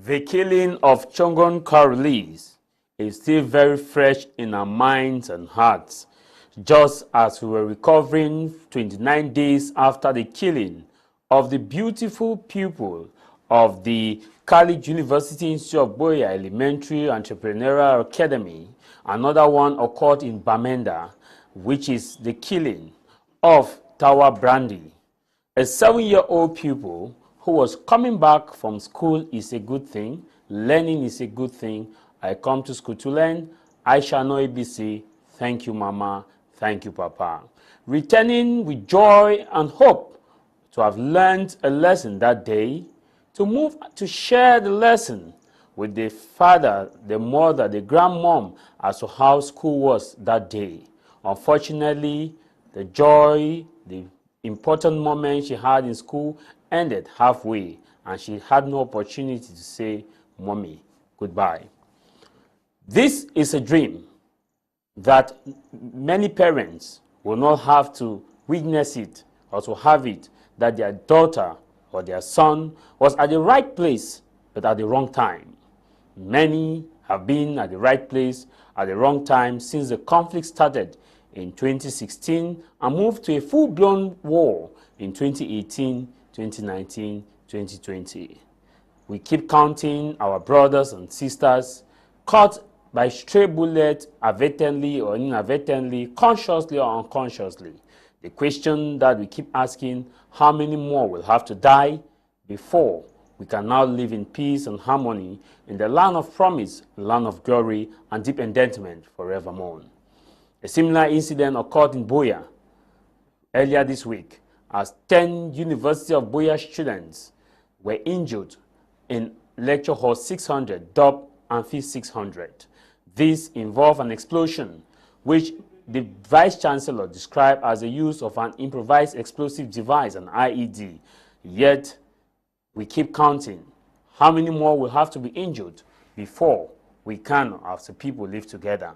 The killing of Chongon Karilis is still very fresh in our minds and hearts, just as we were recovering 29 days after the killing of the beautiful pupil of the College University Institute of Boya Elementary Entrepreneurial Academy. Another one occurred in Bamenda, which is the killing of Tawa Brandy. A 7-year-old pupil who was coming back from school is a good thing. Learning is a good thing. I come to school to learn. I shall know ABC. Thank you, Mama. Thank you, Papa. Returning with joy and hope to have learned a lesson that day, to move to share the lesson with the father, the mother, the grandmom as to how school was that day. Unfortunately, the joy, the important moment she had in school ended halfway, and she had no opportunity to say, Mommy, goodbye. This is a dream that many parents will not have to witness it or to have it, that their daughter or their son was at the right place but at the wrong time. Many have been at the right place at the wrong time since the conflict started in 2016 and moved to a full-blown war in 2018, 2019, 2020. We keep counting our brothers and sisters caught by stray bullets, advertently or inadvertently, consciously or unconsciously. The question that we keep asking, how many more will have to die before we can now live in peace and harmony in the land of promise, land of glory, and deep enlightenment forevermore? A similar incident occurred in Boya earlier this week as 10 University of Boya students were injured in Lecture Hall 600, dubbed Amphi 600. This involved an explosion which the Vice Chancellor described as the use of an improvised explosive device, an IED. Yet, we keep counting. How many more will have to be injured before we can, as a people, live together?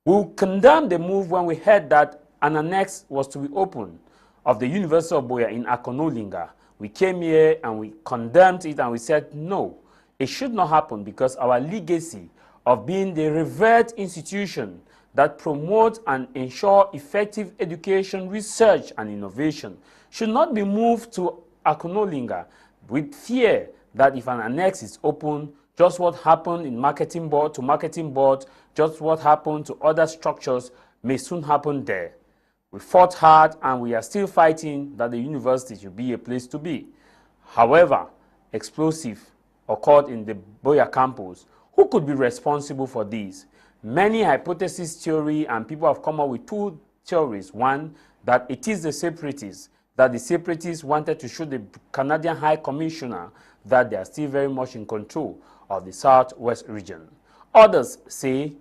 We condemned the move when we heard that an annex was to be opened of the University of Boya in Akonolinga. We came here and we condemned it and we said, no, it should not happen because our legacy of being the revered institution that promotes and ensures effective education, research, and innovation should not be moved to Akonolinga with fear that if an annex is open, just what happened in marketing board to marketing board, just what happened to other structures may soon happen there. We fought hard and we are still fighting that the university should be a place to be. However, explosive occurred in the Boya campus. Who could be responsible for this? Many hypothesis theory and people have come up with two theories. One, that it is the separatists, that the separatists wanted to show the Canadian High Commissioner that they are still very much in control of the Southwest region. Others say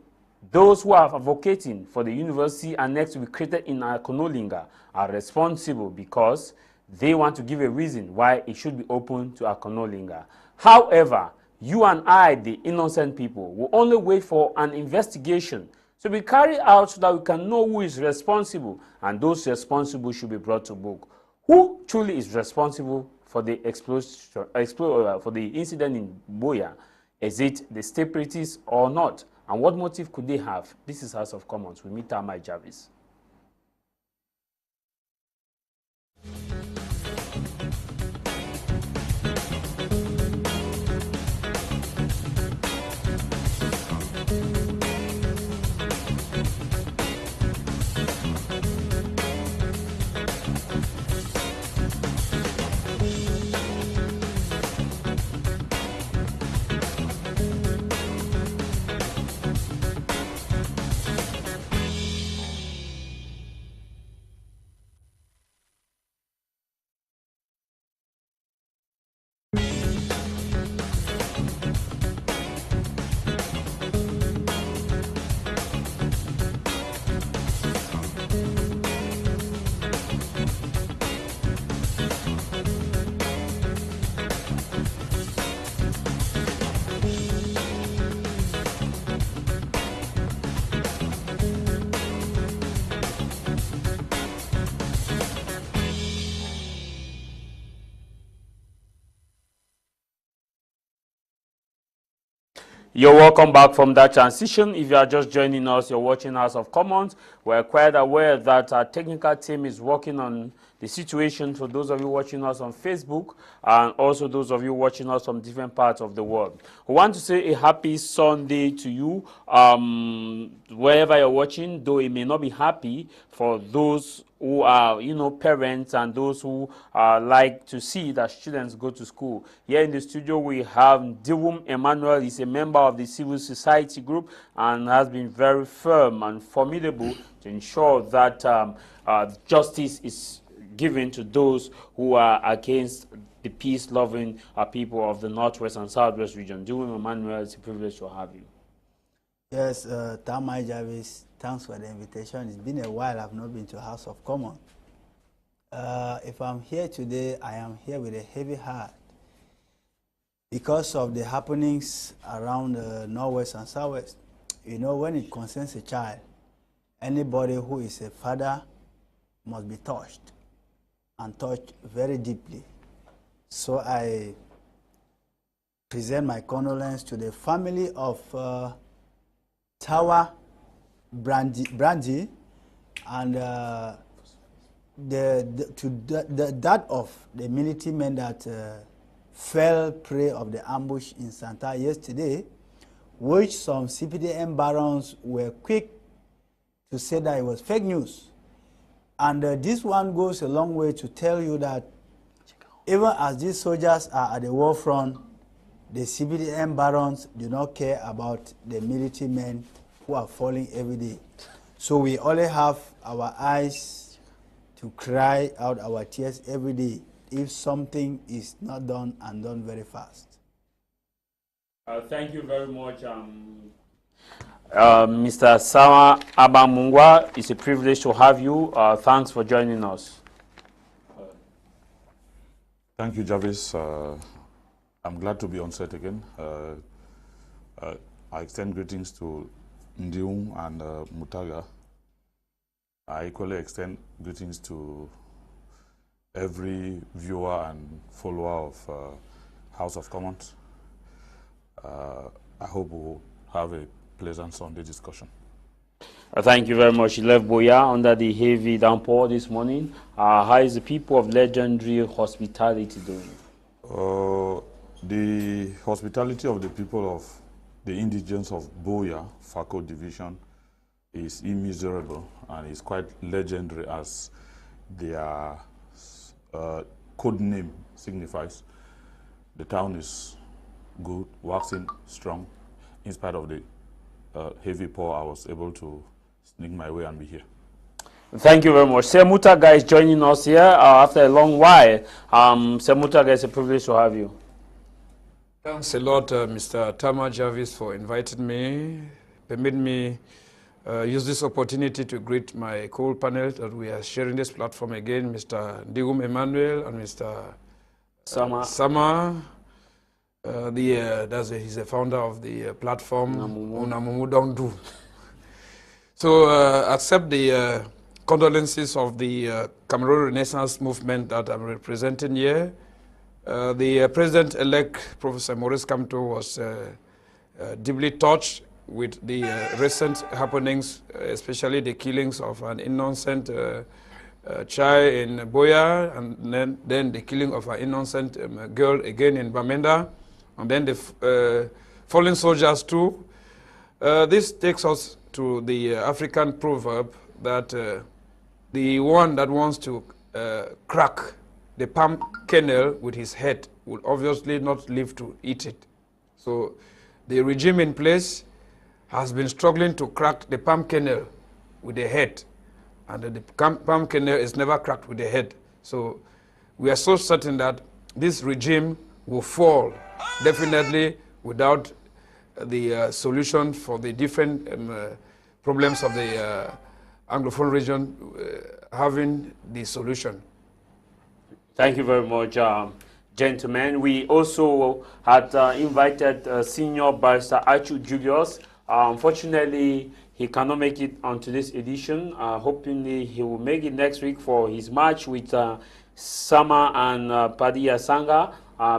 those who are advocating for the university annex to be created in Akonolinga are responsible because they want to give a reason why it should be open to Akonolinga. However, you and I, the innocent people, will only wait for an investigation to be carried out so that we can know who is responsible, and those responsible should be brought to book. Who truly is responsible for the for the incident in Boya? Is it the separatists or not? And what motive could they have? This is House of Commons. We meet Tah Mai Javis. You're welcome back from that transition. If you are just joining us, you're watching House of Commons. We're quite aware that our technical team is working on the situation for those of you watching us on Facebook and also those of you watching us from different parts of the world. We want to say a happy Sunday to you, wherever you're watching, though it may not be happy for those who are, parents and those who like to see that students go to school. Here in the studio, we have Desmond Emmanuel. He's a member of the civil society group and has been very firm and formidable to ensure that justice is given to those who are against the peace-loving people of the Northwest and Southwest region. Desmond Emmanuel, it's a privilege to have you. Yes, Tah Mai Javis, thanks for the invitation. It's been a while I've not been to House of Commons. If I'm here today, I am here with a heavy heart because of the happenings around Northwest and Southwest. When it concerns a child, anybody who is a father must be touched and touched very deeply. So I present my condolence to the family of Tower Brandy and that of the military men that fell prey of the ambush in Santa yesterday, which some CPDM barons were quick to say that it was fake news. And this one goes a long way to tell you that even as these soldiers are at the war front, the CPDM barons do not care about the military men who are falling every day. So we only have our eyes to cry out our tears every day if something is not done and done very fast. Thank you very much, Mr. Sama Abamungwa. It's a privilege to have you. Thanks for joining us. Thank you, Javis. I'm glad to be on set again. I extend greetings to Ndiung and Mutaga. I equally extend greetings to every viewer and follower of House of Commons. I hope we'll have a pleasant Sunday discussion. Thank you very much. You left Boya under the heavy downpour this morning. How is the people of legendary hospitality doing? The hospitality of the people of the indigents of Boya, Fako Division, is immeasurable and is quite legendary as their code name signifies. The town is good, waxing strong. In spite of the heavy pour, I was able to sneak my way and be here. Thank you very much. Semutaga is joining us here after a long while. Semutaga, it's a privilege to have you. Thanks a lot, Mr. Tah Mai Javis, for inviting me. Permit me use this opportunity to greet my co-panel that we are sharing this platform again, Mr. Desmond Emmanuel and Mr. Sama. He's a founder of the platform Unamumu Don't Do. So accept the condolences of the Cameroon Renaissance movement that I'm representing here. The President-elect, Professor Maurice Kamto, was deeply touched with the recent happenings, especially the killings of an innocent child in Boya, and then the killing of an innocent girl again in Bamenda, and then the fallen soldiers too. This takes us to the African proverb that the one that wants to crack the palm kernel with his head will obviously not live to eat it. So the regime in place has been struggling to crack the palm kernel with the head, and the palm kernel is never cracked with the head. So we are so certain that this regime will fall definitely without the solution for the different problems of the Anglophone region having the solution. Thank you very much, gentlemen. We also had invited Senior Barrister Achu Julius. Unfortunately, he cannot make it on today's edition. Hopefully, he will make it next week for his match with Sama and Padilla Sanga.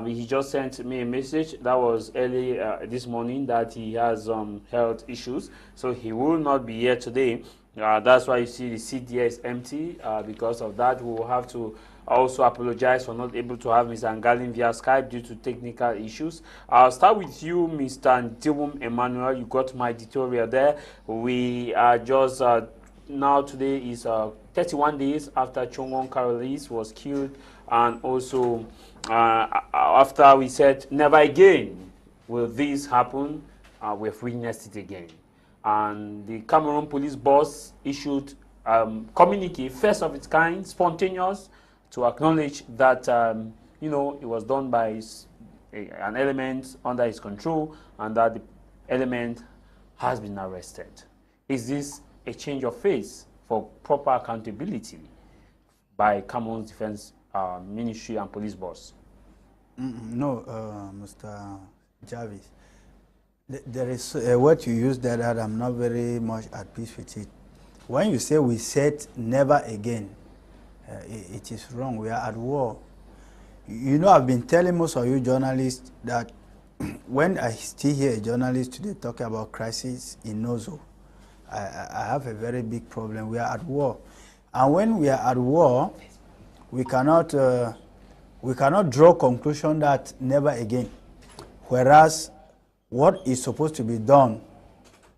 He just sent me a message that was early this morning that he has health issues, so he will not be here today. That's why you see the seat here is empty. Because of that, we will have to also apologize for not able to have Mr. Ngalin via Skype due to technical issues. I'll start with you, Mr. Ndimum Emmanuel. You got my editorial there. We are just now today is 31 days after Chongon Carolis was killed, and also after we said never again will this happen, we've witnessed it again. And the Cameroon police boss issued communique, first of its kind, spontaneous, to acknowledge that you know, it was done by an element under his control, and that the element has been arrested. Is this a change of face for proper accountability by Cameroon's Defense Ministry and police boss? No, Mr. Javis. There is a word you use there that I'm not very much at peace with it. When you say we said never again, it is wrong. We are at war. You know, I've been telling most of you journalists that when I still hear a journalist today talking about crisis in Nozo, I have a very big problem. We are at war. And when we are at war, we cannot draw conclusion that never again. Whereas what is supposed to be done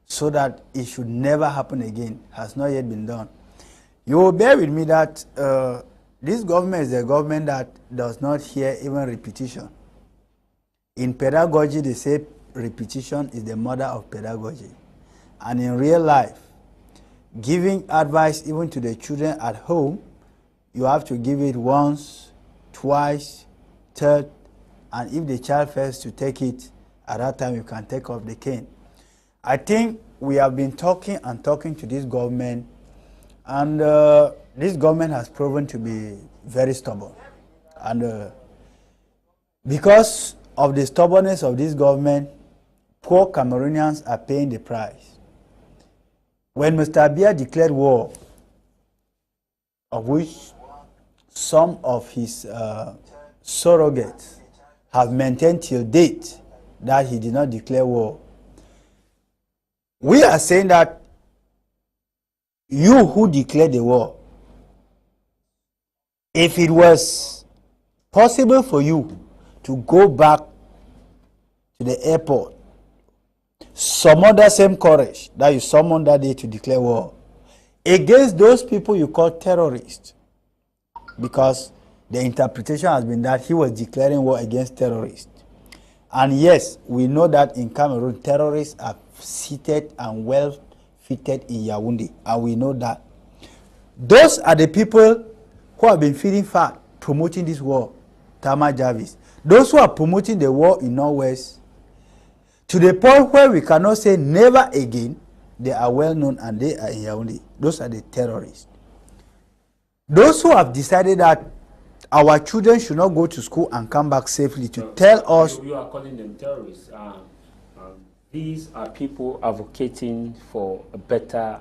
so that it should never happen again has not yet been done. You will bear with me that this government is a government that does not hear even repetition. In pedagogy, they say repetition is the mother of pedagogy. And in real life, giving advice even to the children at home, you have to give it once, twice, third, and if the child fails to take it, at that time you can take off the cane. I think we have been talking and talking to this government, and this government has proven to be very stubborn. And because of the stubbornness of this government, poor Cameroonians are paying the price. When Mr. Biya declared war, of which some of his surrogates have maintained till date that he did not declare war, we are saying that you who declared the war, if it was possible for you to go back to the airport, summon that same courage that you summoned that day to declare war against those people you call terrorists, because the interpretation has been that he was declaring war against terrorists. And yes, we know that in Cameroon, terrorists are seated and well fitted in Yaoundé, and we know that. Those are the people who have been feeding fat, promoting this war, Tah Mai Javis. Those who are promoting the war in Northwest, to the point where we cannot say never again, they are well known and they are in Yaoundé. Those are the terrorists. Those who have decided that our children should not go to school and come back safely to tell us. You are calling them terrorists. These are people advocating for a better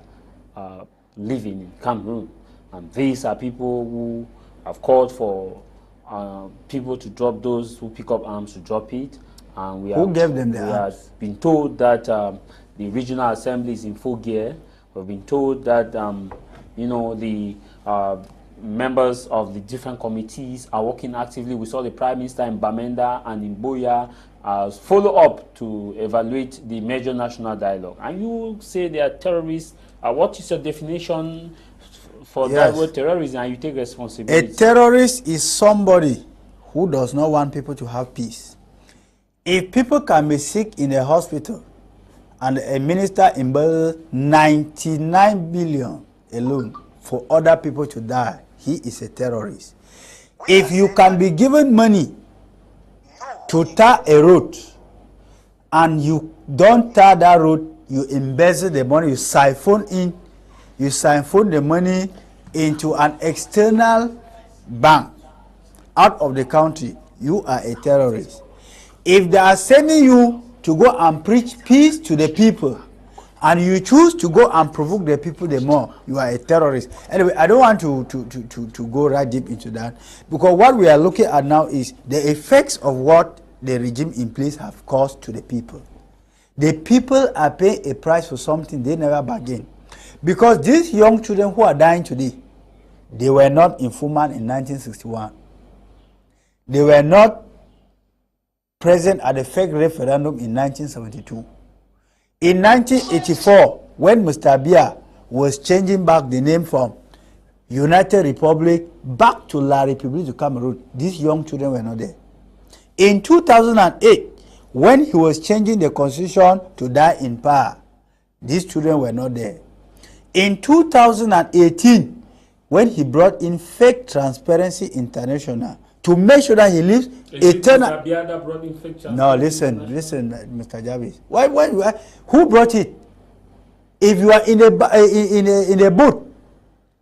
living in Cameroon. And these are people who have called for people to drop, those who pick up arms to drop it. And we who gave them the arms? We have been told that the regional assembly is in full gear. We've been told that you know, the members of the different committees are working actively. We saw the Prime Minister in Bamenda and in Boya follow up to evaluate the major national dialogue. And you say they are terrorists. What is your definition for that word terrorism, and you take responsibility? A terrorist is somebody who does not want people to have peace. If people can be sick in a hospital and a minister embezzles 99 billion alone for other people to die, he is a terrorist. If you can be given money to tar a road and you don't tar that road, you embezzle the money, you siphon the money into an external bank out of the country, you are a terrorist. If they are sending you to go and preach peace to the people and you choose to go and provoke the people the more, you are a terrorist. Anyway, I don't want to go right deep into that, because what we are looking at now is the effects of what the regime in place have caused to the people. The people are paying a price for something they never bargained. Because these young children who are dying today, they were not in Fuman in 1961. They were not present at the fake referendum in 1972. In 1984, when Mr. Biya was changing back the name from United Republic back to La République du Cameroon, these young children were not there. In 2008, when he was changing the constitution to die in power, these children were not there. In 2018, when he brought in fake Transparency International to make sure that he lives eternal. No, listen, Mr. Javis. Why, who brought it? If you are in a boat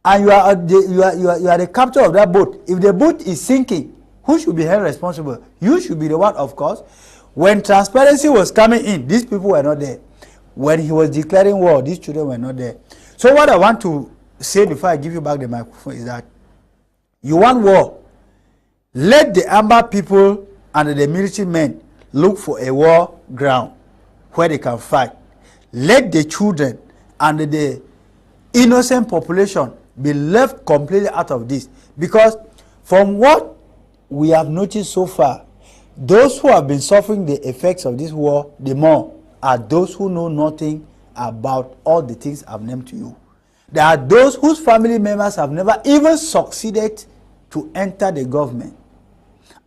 and you are the captain of that boat, if the boat is sinking, who should be held responsible? You should be the one, of course. When Transparency was coming in, these people were not there. When he was declaring war, these children were not there. So what I want to say before I give you back the microphone is that you want war. Let the Amber people and the military men look for a war ground where they can fight. Let the children and the innocent population be left completely out of this. Because from what we have noticed so far, those who have been suffering the effects of this war the more are those who know nothing about all the things I've named to you. There are those whose family members have never even succeeded to enter the government.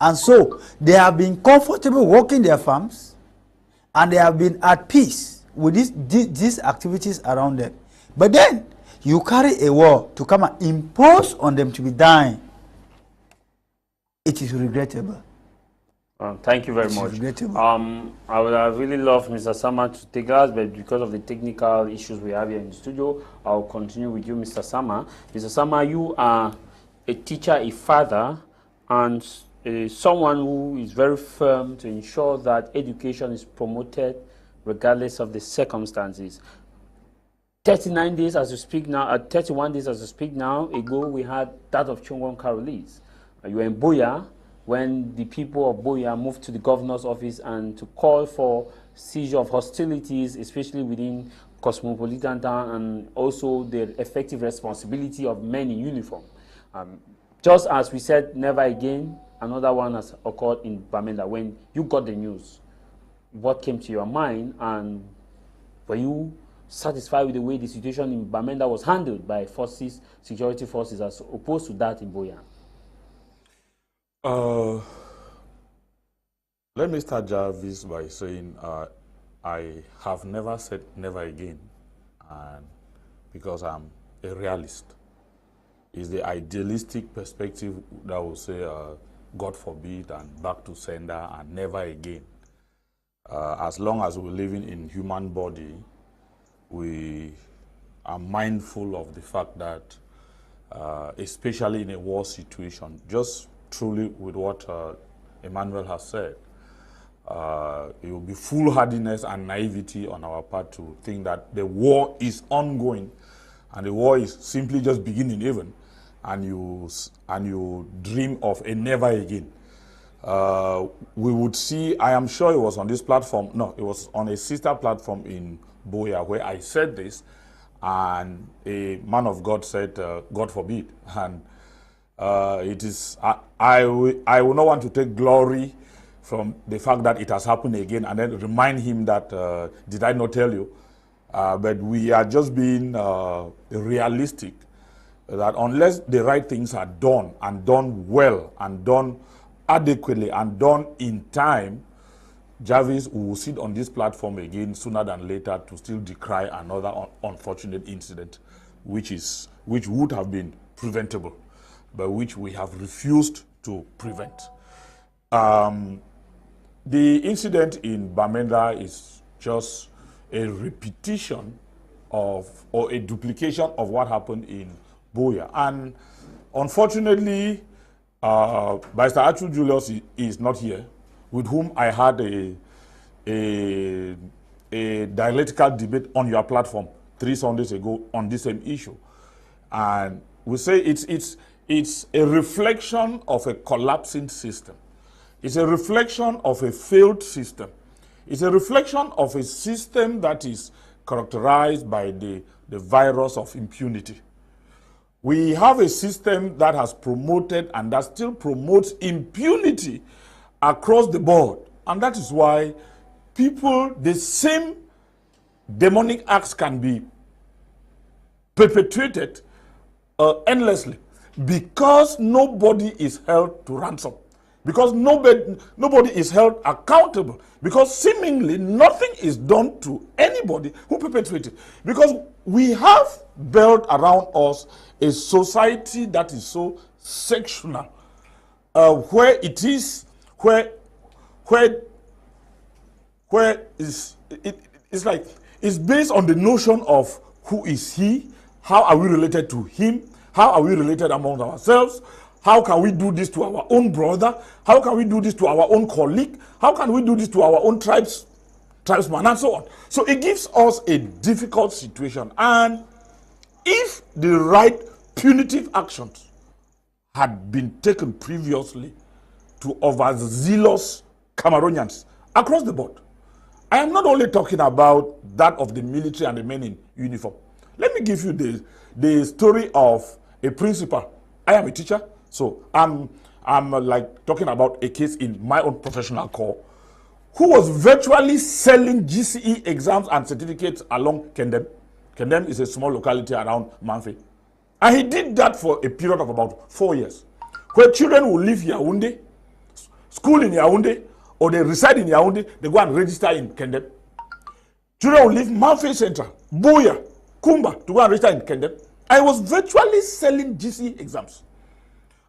And so they have been comfortable working their farms, and they have been at peace with these activities around them. But then you carry a war to come and impose on them to be dying. It is regrettable. Thank you very much. I would have really loved Mr. Sama to take us, but because of the technical issues we have here in the studio, I'll continue with you, Mr. Sama. Mr. Sama, you are a teacher, a father, and someone who is very firm to ensure that education is promoted regardless of the circumstances. 39 days as you speak now, 31 days as you speak now, ago we had that of Chongon Carolis. You were in Boya when the people of Boya moved to the governor's office and to call for seizure of hostilities, especially within Cosmopolitan Town, and also the effective responsibility of men in uniform. Just as we said, never again, another one has occurred in Bamenda. When you got the news, what came to your mind, and were you satisfied with the way the situation in Bamenda was handled by forces, security forces, as opposed to that in Boya? Let me start, Jarvis, by saying I have never said never again, and because I'm a realist. It's the idealistic perspective that will say God forbid and back to sender and never again. As long as we're living in human body, we are mindful of the fact that, especially in a war situation, just truly with what Emmanuel has said, it will be foolhardiness and naivety on our part to think that the war is ongoing and the war is simply just beginning even, and you dream of a never again. We would see, I am sure it was on this platform, no, it was on a sister platform in Boya where I said this, and a man of God said, God forbid. And it is, I will not want to take glory from the fact that it has happened again and then remind him that, did I not tell you? But we are just being realistic, that unless the right things are done and done well and done adequately and done in time, Javis will sit on this platform again sooner than later to still decry another unfortunate incident, which would have been preventable, but which we have refused to prevent. The incident in Bamenda is just a repetition of, or a duplication of what happened in Boya. And unfortunately, Barrister Achul Julius is not here, with whom I had a a dialectical debate on your platform 3 Sundays ago on this same issue. And we say it's a reflection of a collapsing system. It's a reflection of a failed system. It's a reflection of a system that is characterized by the virus of impunity. We have a system that has promoted and that still promotes impunity across the board. And that is why people, the same demonic acts can be perpetrated endlessly because nobody is held to ransom. Because nobody is held accountable. Because seemingly nothing is done to anybody who perpetrates it. Because we have built around us a society that is so sectional, where it is, it's like, it's based on the notion of who is he, how are we related to him, how are we related among ourselves, how can we do this to our own brother, how can we do this to our own colleague, how can we do this to our own tribesman, and so on. So it gives us a difficult situation. And if the right punitive actions had been taken previously to overzealous Cameroonians across the board, I am not only talking about that of the military and the men in uniform. Let me give you the story of a principal. I am a teacher, so I'm like talking about a case in my own professional corps, who was virtually selling GCE exams and certificates along Kendem. Kendem is a small locality around Manfe. And he did that for a period of about 4 years, where children will leave Yaoundé, school in Yaoundé, or they reside in Yaoundé, they go and register in Kendem. Children will leave Manfe Central, Boya, Kumba to go and register in Kendem. I was virtually selling GCE exams.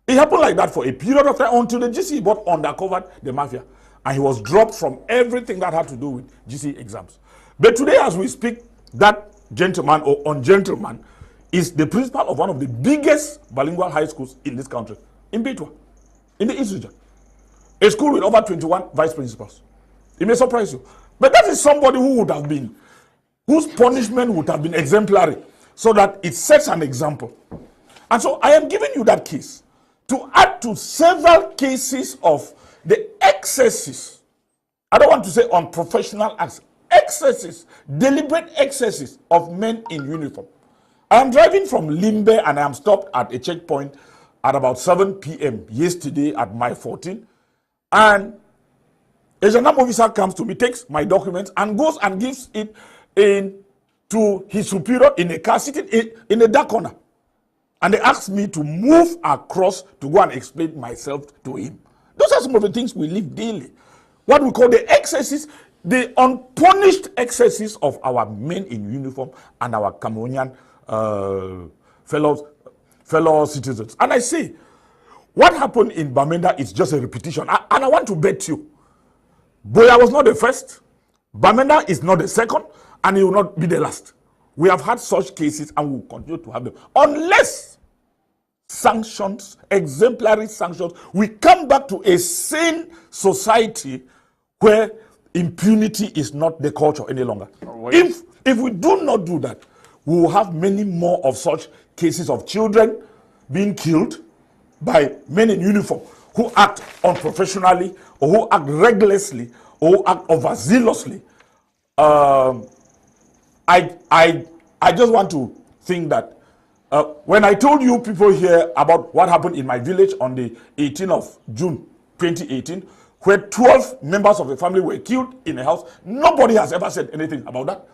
It happened like that for a period of time until the GCE board undercovered the mafia. And he was dropped from everything that had to do with GCE exams. But today, as we speak, that gentleman or ungentleman is the principal of one of the biggest bilingual high schools in this country, in Betwa, in the East region. A school with over 21 vice principals. It may surprise you. But that is somebody who would have been, whose punishment would have been exemplary, so that it sets an example. And so I am giving you that case to add to several cases of the excesses. I don't want to say unprofessional acts, excesses, deliberate excesses of men in uniform. I am driving from Limbe and I am stopped at a checkpoint at about 7 p.m. yesterday at Mai 14. And a gendarme officer comes to me, takes my documents and goes and gives it to his superior in a car sitting in a dark corner. And they asked me to move across to go and explain myself to him. Those are some of the things we live daily. What we call the excesses, the unpunished excesses of our men in uniform and our Cameroonian fellow citizens. And I say, what happened in Bamenda is just a repetition. And I want to bet you, Boya was not the first, Bamenda is not the second, and he will not be the last. We have had such cases and we will continue to have them. Unless sanctions, exemplary sanctions, we come back to a sane society where impunity is not the culture any longer. If we do not do that, we will have many more of such cases of children being killed by men in uniform who act unprofessionally or who act recklessly or who act overzealously. I just want to think that when I told you people here about what happened in my village on the 18th of June 2018, where 12 members of the family were killed in a house, nobody has ever said anything about that.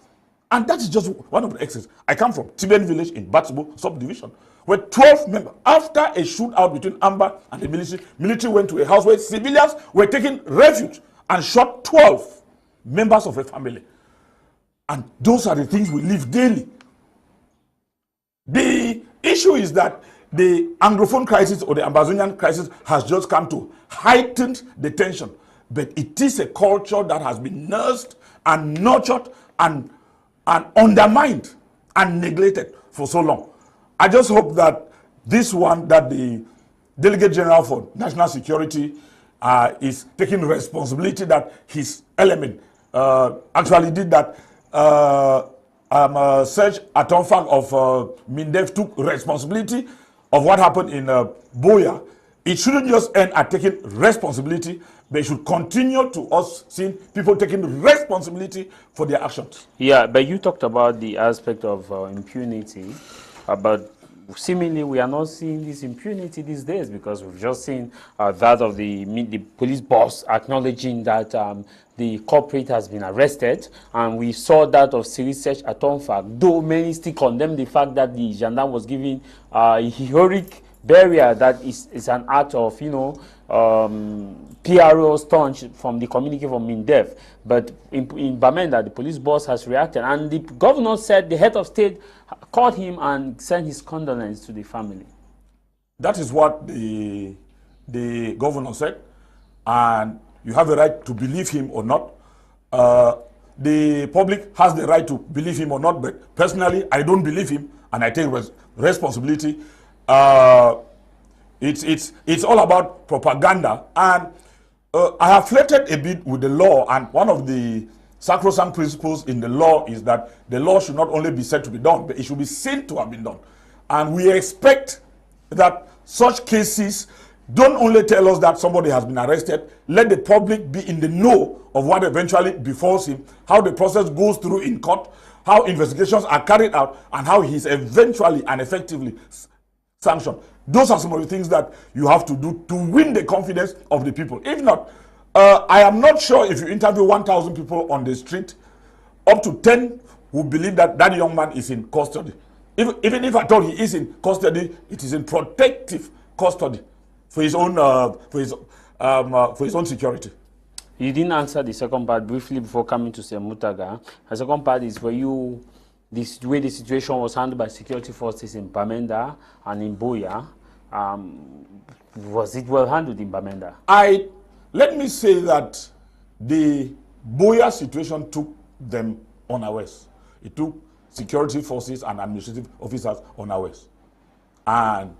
And that is just one of the excesses. I come from Tiben village in Batsibo subdivision, where 12 members, after a shootout between Amber and the military went to a house where civilians were taking refuge and shot 12 members of a family. And those are the things we live daily. The issue is that the Anglophone crisis or the Ambazonian crisis has just come to heighten the tension. But it is a culture that has been nursed and nurtured and undermined and neglected for so long. I just hope that this one, that the Delegate General for National Security is taking responsibility, that his element actually did that Serge Atonfak of MINDEF took responsibility of what happened in Boya. It shouldn't just end at taking responsibility, but it should continue to us seeing people taking responsibility for their actions. Yeah, but you talked about the aspect of impunity, but seemingly we are not seeing this impunity these days, because we've just seen that of the police boss acknowledging that the culprit has been arrested, and we saw that of Serge Atonfak, though many still condemn the fact that the gendarme was giving a heroic burial that is an act of, you know, PRO staunch from the communique from MINDEF. But in Bamenda, the police boss has reacted, and the governor said the head of state called him and sent his condolences to the family. That is what the governor said, and you have a right to believe him or not. The public has the right to believe him or not, but personally, I don't believe him, and I take responsibility. It's all about propaganda, and I have flirted a bit with the law, and one of the sacrosanct principles in the law is that the law should not only be said to be done, but it should be seen to have been done. And we expect that such cases don't only tell us that somebody has been arrested, let the public be in the know of what eventually befalls him, how the process goes through in court, how investigations are carried out, and how he is eventually and effectively sanctioned. Those are some of the things that you have to do to win the confidence of the people. If not, I am not sure if you interview 1,000 people on the street, up to 10 will believe that that young man is in custody. Even if I thought he is in custody, it is in protective custody for his own security. You didn't answer the second part briefly before coming to Mutaga. The second part is for you, the way the situation was handled by security forces in Bamenda and in Boya. Was it well handled in Bamenda? Let me say that the Boya situation took them unawares. It took security forces and administrative officers unawares. And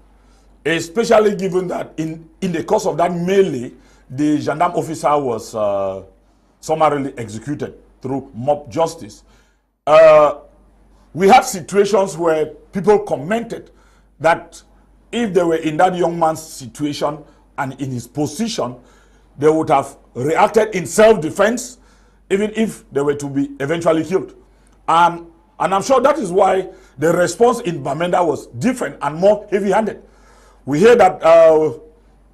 especially given that in the course of that melee, the gendarme officer was summarily executed through mob justice. We had situations where people commented that if they were in that young man's situation and in his position, they would have reacted in self-defense, even if they were to be eventually killed. And I'm sure that is why the response in Bamenda was different and more heavy-handed. We hear that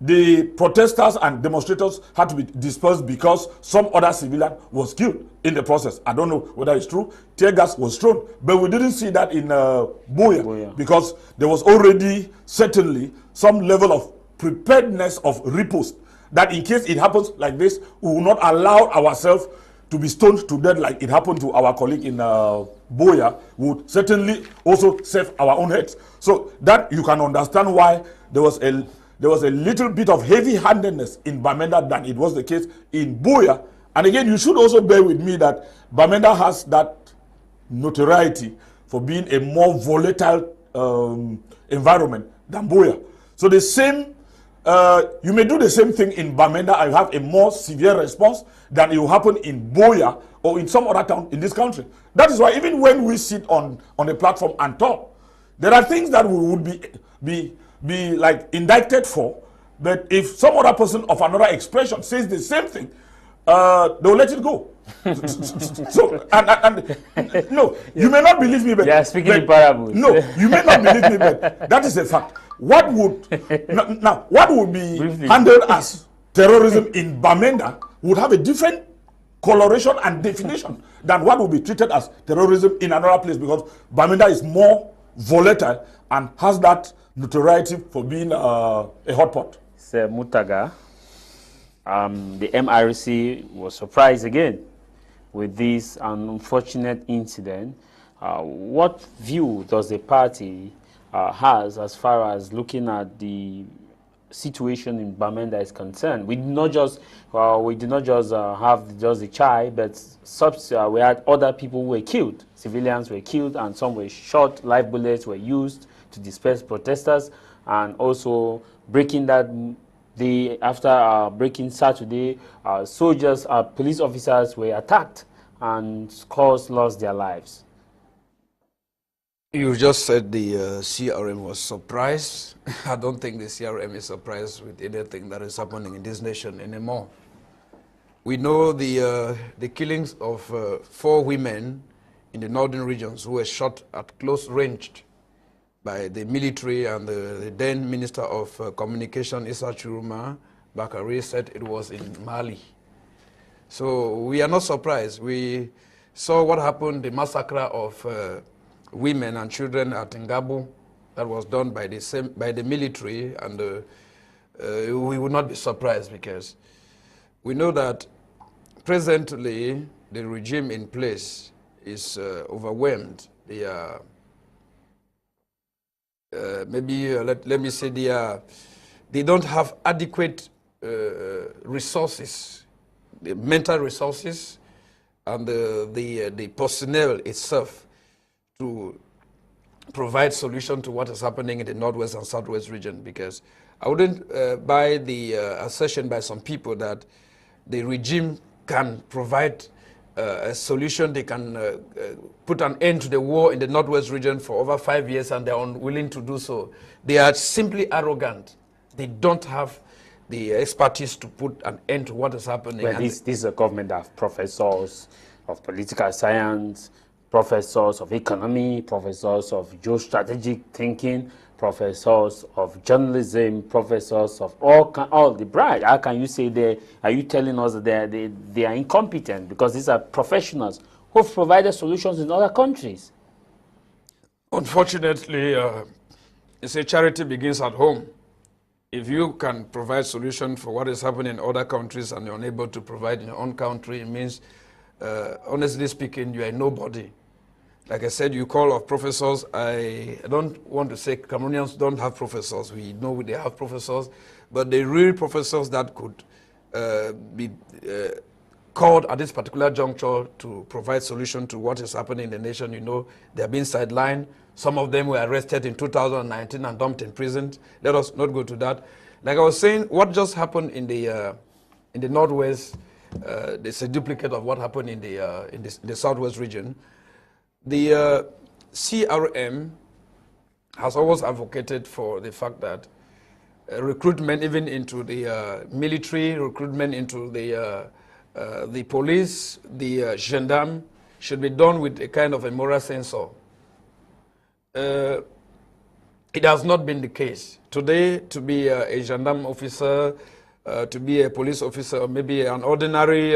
the protesters and demonstrators had to be dispersed because some other civilian was killed in the process. I don't know whether it's true. Tear gas was thrown, but we didn't see that in Boya because there was already certainly some level of preparedness of riposte that in case it happens like this, we will not allow ourselves to be stoned to death like it happened to our colleague in Boya. We would certainly also save our own heads. So that you can understand why there was a little bit of heavy-handedness in Bamenda than it was the case in Boya. And again, you should also bear with me that Bamenda has that notoriety for being a more volatile environment than Boya. So the same, you may do the same thing in Bamenda and have a more severe response than it will happen in Boya or in some other town in this country. That is why even when we sit on a platform and talk, there are things that we would be like indicted for, but if some other person of another expression says the same thing, they'll let it go. So and no, you may not believe me, but yeah, speaking in parables. No, you may not believe me, but that is a fact. What would what would be handled as terrorism in Bamenda would have a different coloration and definition than what would be treated as terrorism in another place, because Bamenda is more volatile and has that notoriety for being a hot pot. Sir Mutaga, the MRC was surprised again with this unfortunate incident. What view does the party has as far as looking at the situation in Bamenda is concerned? We did not just have just the child, but we had other people who were killed. Civilians were killed and some were shot. Live bullets were used to disperse protesters, and also breaking that after breaking Saturday, soldiers, police officers were attacked and scores lost their lives. You just said the CRM was surprised. I don't think the CRM is surprised with anything that is happening in this nation anymore. We know the killings of 4 women in the northern regions who were shot at close range by the military, and the then Minister of Communication, Issa Chiruma Bakari, said it was in Mali. So we are not surprised. We saw what happened, the massacre of women and children at Ngabu that was done by the military, and we would not be surprised because we know that presently the regime in place is overwhelmed. They are let me say they don't have adequate resources, the mental resources, and the personnel itself to provide solution to what is happening in the northwest and southwest region. Because I wouldn't buy the assertion by some people that the regime can provide a solution. They can put an end to the war in the northwest region for over 5 years, and they're unwilling to do so. They are simply arrogant. They don't have the expertise to put an end to what is happening. Well, this is a government that have professors of political science, professors of economy, professors of geostrategic thinking, professors of journalism, professors of all the bright. How can you say they? Are you telling us that they are incompetent? Because these are professionals who have provided solutions in other countries. Unfortunately, it's a charity begins at home. If you can provide solution for what is happening in other countries and you're unable to provide in your own country, it means, honestly speaking, you are nobody. Like I said, you call off professors. I don't want to say Cameroonians don't have professors. We know they have professors, but the real professors that could be called at this particular juncture to provide solution to what is happening in the nation, you know, they are being sidelined. Some of them were arrested in 2019 and dumped in prison. Let us not go to that. Like I was saying, what just happened in the northwest, there's a duplicate of what happened in the southwest region. The CRM has always advocated for the fact that recruitment, even into the military, recruitment into the police, the gendarme, should be done with a kind of a moral censor. It has not been the case. Today, to be a gendarme officer, to be a police officer, or maybe an ordinary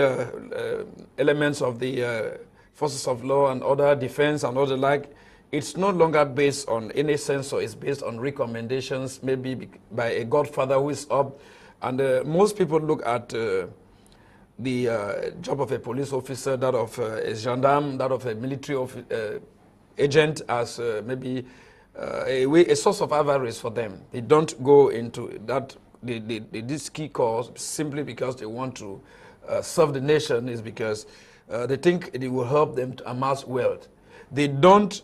elements of the forces of law and other defense and other like, it's no longer based on any censor. It's based on recommendations, maybe by a godfather who is up. And most people look at the job of a police officer, that of a gendarme, that of a military agent as maybe a source of avarice for them. They don't go into that this key cause simply because they want to serve the nation. Is because they think it will help them to amass wealth. They don't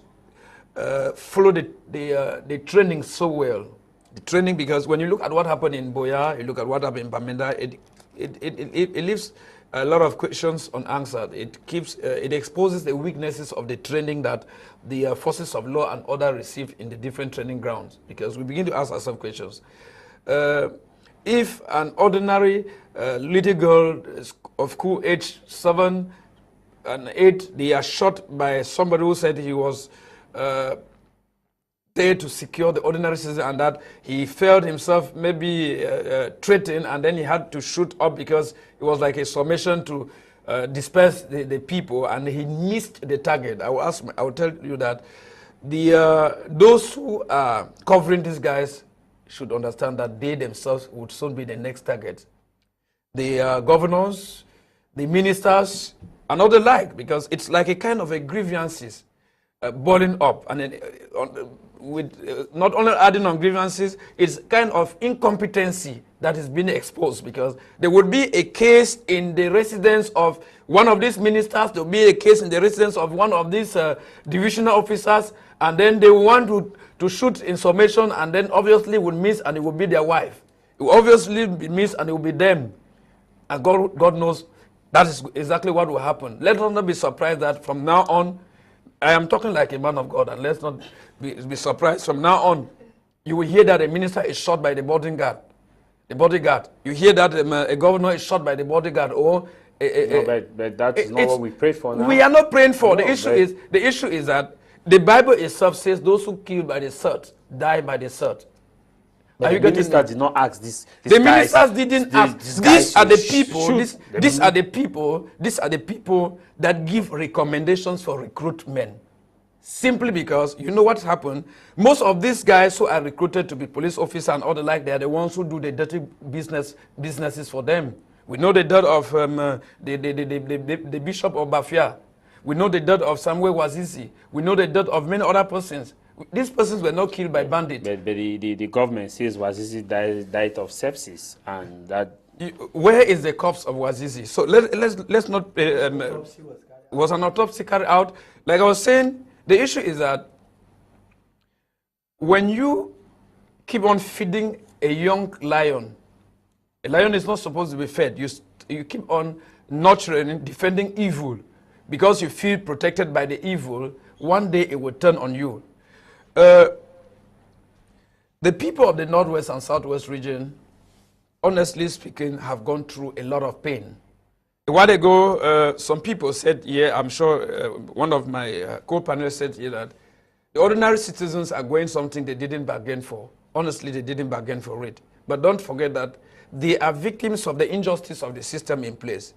follow the training so well. The training, because when you look at what happened in Boya, you look at what happened in Bamenda, it leaves a lot of questions unanswered. It exposes the weaknesses of the training that the forces of law and order receive in the different training grounds. Because we begin to ask ourselves questions. If an ordinary little girl of school age 7 and 8, they are shot by somebody who said he was there to secure the ordinary citizen, and that he felt himself maybe threatened, and then he had to shoot up because it was like a summation to disperse the people, and he missed the target. I will tell you that those who are covering these guys should understand that they themselves would soon be the next target. The governors, the ministers, and all the like, because it's like a kind of a grievances boiling up, and then with not only adding on grievances, it's kind of incompetency that is being exposed, because there would be a case in the residence of one of these ministers, there will be a case in the residence of one of these divisional officers, and then they want to shoot in summation, and then obviously would miss, and it would be their wife. It will obviously be missed and it will be them. And God knows that is exactly what will happen. Let us not be surprised that from now on, I am talking like a man of God, and let's not be surprised. From now on, you will hear that a minister is shot by the bodyguard. The bodyguard. You hear that a governor is shot by the bodyguard, or but that is not what we pray for now. We are not praying for. No, the issue is that the Bible itself says those who kill by the sword die by the sword. But the minister did not ask this. The ministers didn't ask. These are the people. These are the people. These are the people that give recommendations for recruitment. Simply because you know what's happened. Most of these guys who are recruited to be police officers and all the like, they are the ones who do the dirty businesses for them. We know the death of the Bishop of Bafia. We know the death of Samuel Wazizi. We know the death of many other persons. These persons were not killed by bandits. But the government says Wazizi died of sepsis, and that. Where is the corpse of Wazizi? So let's not. Was an autopsy carried out? Like I was saying, the issue is that when you keep on feeding a young lion, a lion is not supposed to be fed. You keep on nurturing, defending evil, because you feel protected by the evil. One day it will turn on you. The people of the Northwest and Southwest region, honestly speaking, have gone through a lot of pain. A while ago, some people said, yeah, I'm sure one of my co-panelists said here that the ordinary citizens are going something they didn't bargain for. Honestly, they didn't bargain for it. But don't forget that they are victims of the injustice of the system in place.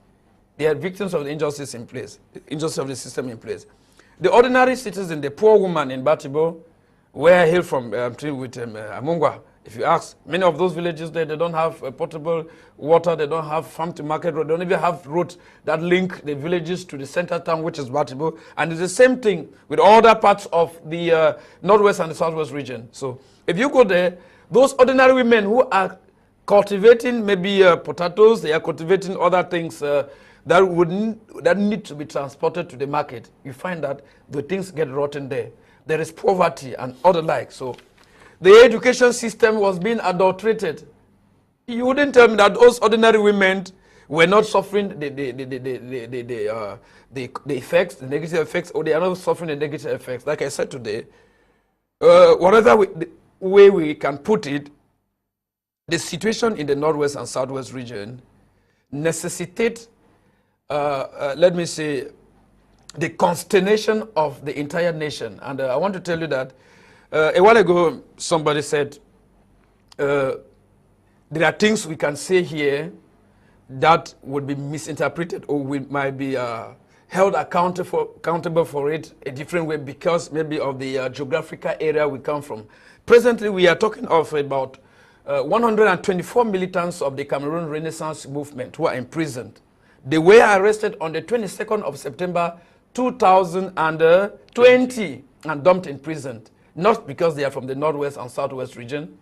They are victims of the injustice in place, the injustice of the system in place. The ordinary citizen, the poor woman in Batibo, where I hail from, with Amungwa. If you ask, many of those villages there, they don't have potable water, they don't have farm to market road, they don't even have roads that link the villages to the center town, which is Batibo. And it's the same thing with other parts of the Northwest and the Southwest region. So if you go there, those ordinary women who are cultivating maybe potatoes, they are cultivating other things that need to be transported to the market. You find that the things get rotten there. There is poverty and other like. So the education system was being adulterated. You wouldn't tell me that those ordinary women were not suffering the effects, the negative effects, or they are not suffering the negative effects. Like I said today, whatever way we can put it, the situation in the Northwest and Southwest region necessitates, let me say, the consternation of the entire nation. And I want to tell you that a while ago, somebody said, there are things we can say here that would be misinterpreted or we might be held accountable for it a different way because maybe of the geographical area we come from. Presently, we are talking of about 124 militants of the Cameroon Renaissance movement who are imprisoned. They were arrested on the 22nd of September 2020 and dumped in prison. Not because they are from the Northwest and Southwest region,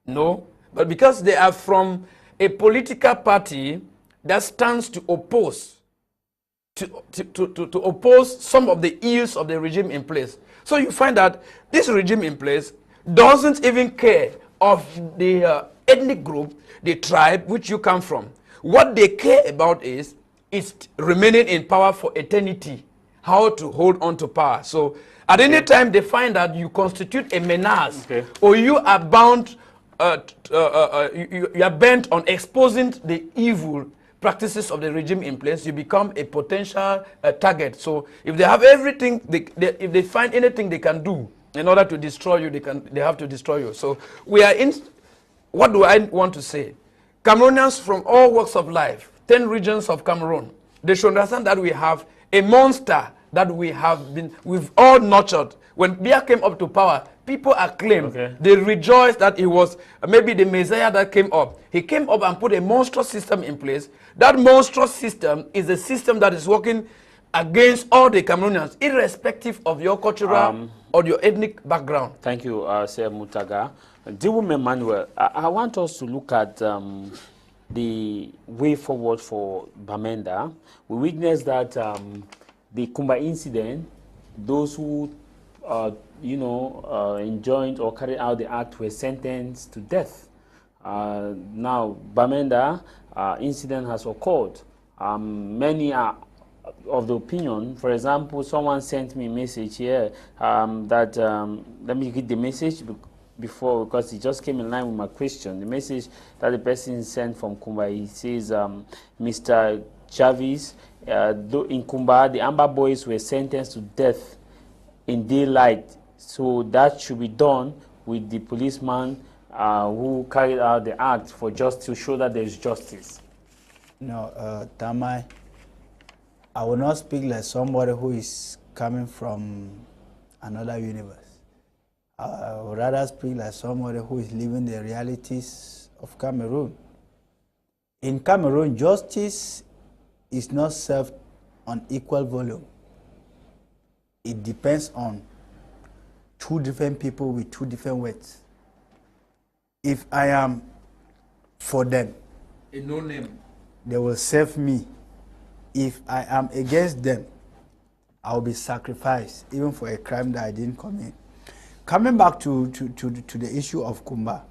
no, but because they are from a political party that stands to oppose to oppose some of the ills of the regime in place. So you find that this regime in place doesn't even care of the ethnic group, the tribe which you come from. What they care about is remaining in power for eternity, how to hold on to power. So at any time they find that you constitute a menace, or you are bound, you are bent on exposing the evil practices of the regime in place, you become a potential target. So if they have everything, if they find anything they can do in order to destroy you, they have to destroy you. So we are in, what do I want to say? Cameroonians from all walks of life, 10 regions of Cameroon, they should understand that we have a monster that we've all nurtured. When Biya came up to power, people acclaimed, they rejoiced that he was maybe the Messiah that came up. He came up and put a monstrous system in place. That monstrous system is a system that is working against all the Cameroonians, irrespective of your cultural or your ethnic background. Thank you, Sir Mutaga. Diwum Emmanuel, I want us to look at the way forward for Bamenda. We witnessed that the Kumba incident, those who enjoined or carried out the act were sentenced to death. Now, Bamenda incident has occurred. Many are of the opinion. For example, someone sent me a message here that let me read the message before, because it just came in line with my question. The message that the person sent from Kumba, he says, Mr. Javis, in Kumba, the Amber boys were sentenced to death in daylight, so that should be done with the policeman who carried out the act for just to show that there is justice. No, Tah Mai, I will not speak like somebody who is coming from another universe. I would rather speak like somebody who is living the realities of Cameroon. In Cameroon, justice is not served on equal volume. It depends on two different people with two different weights. If I am for them, a no name, they will serve me. If I am against them, I will be sacrificed, even for a crime that I didn't commit. Coming back to the issue of Kumba,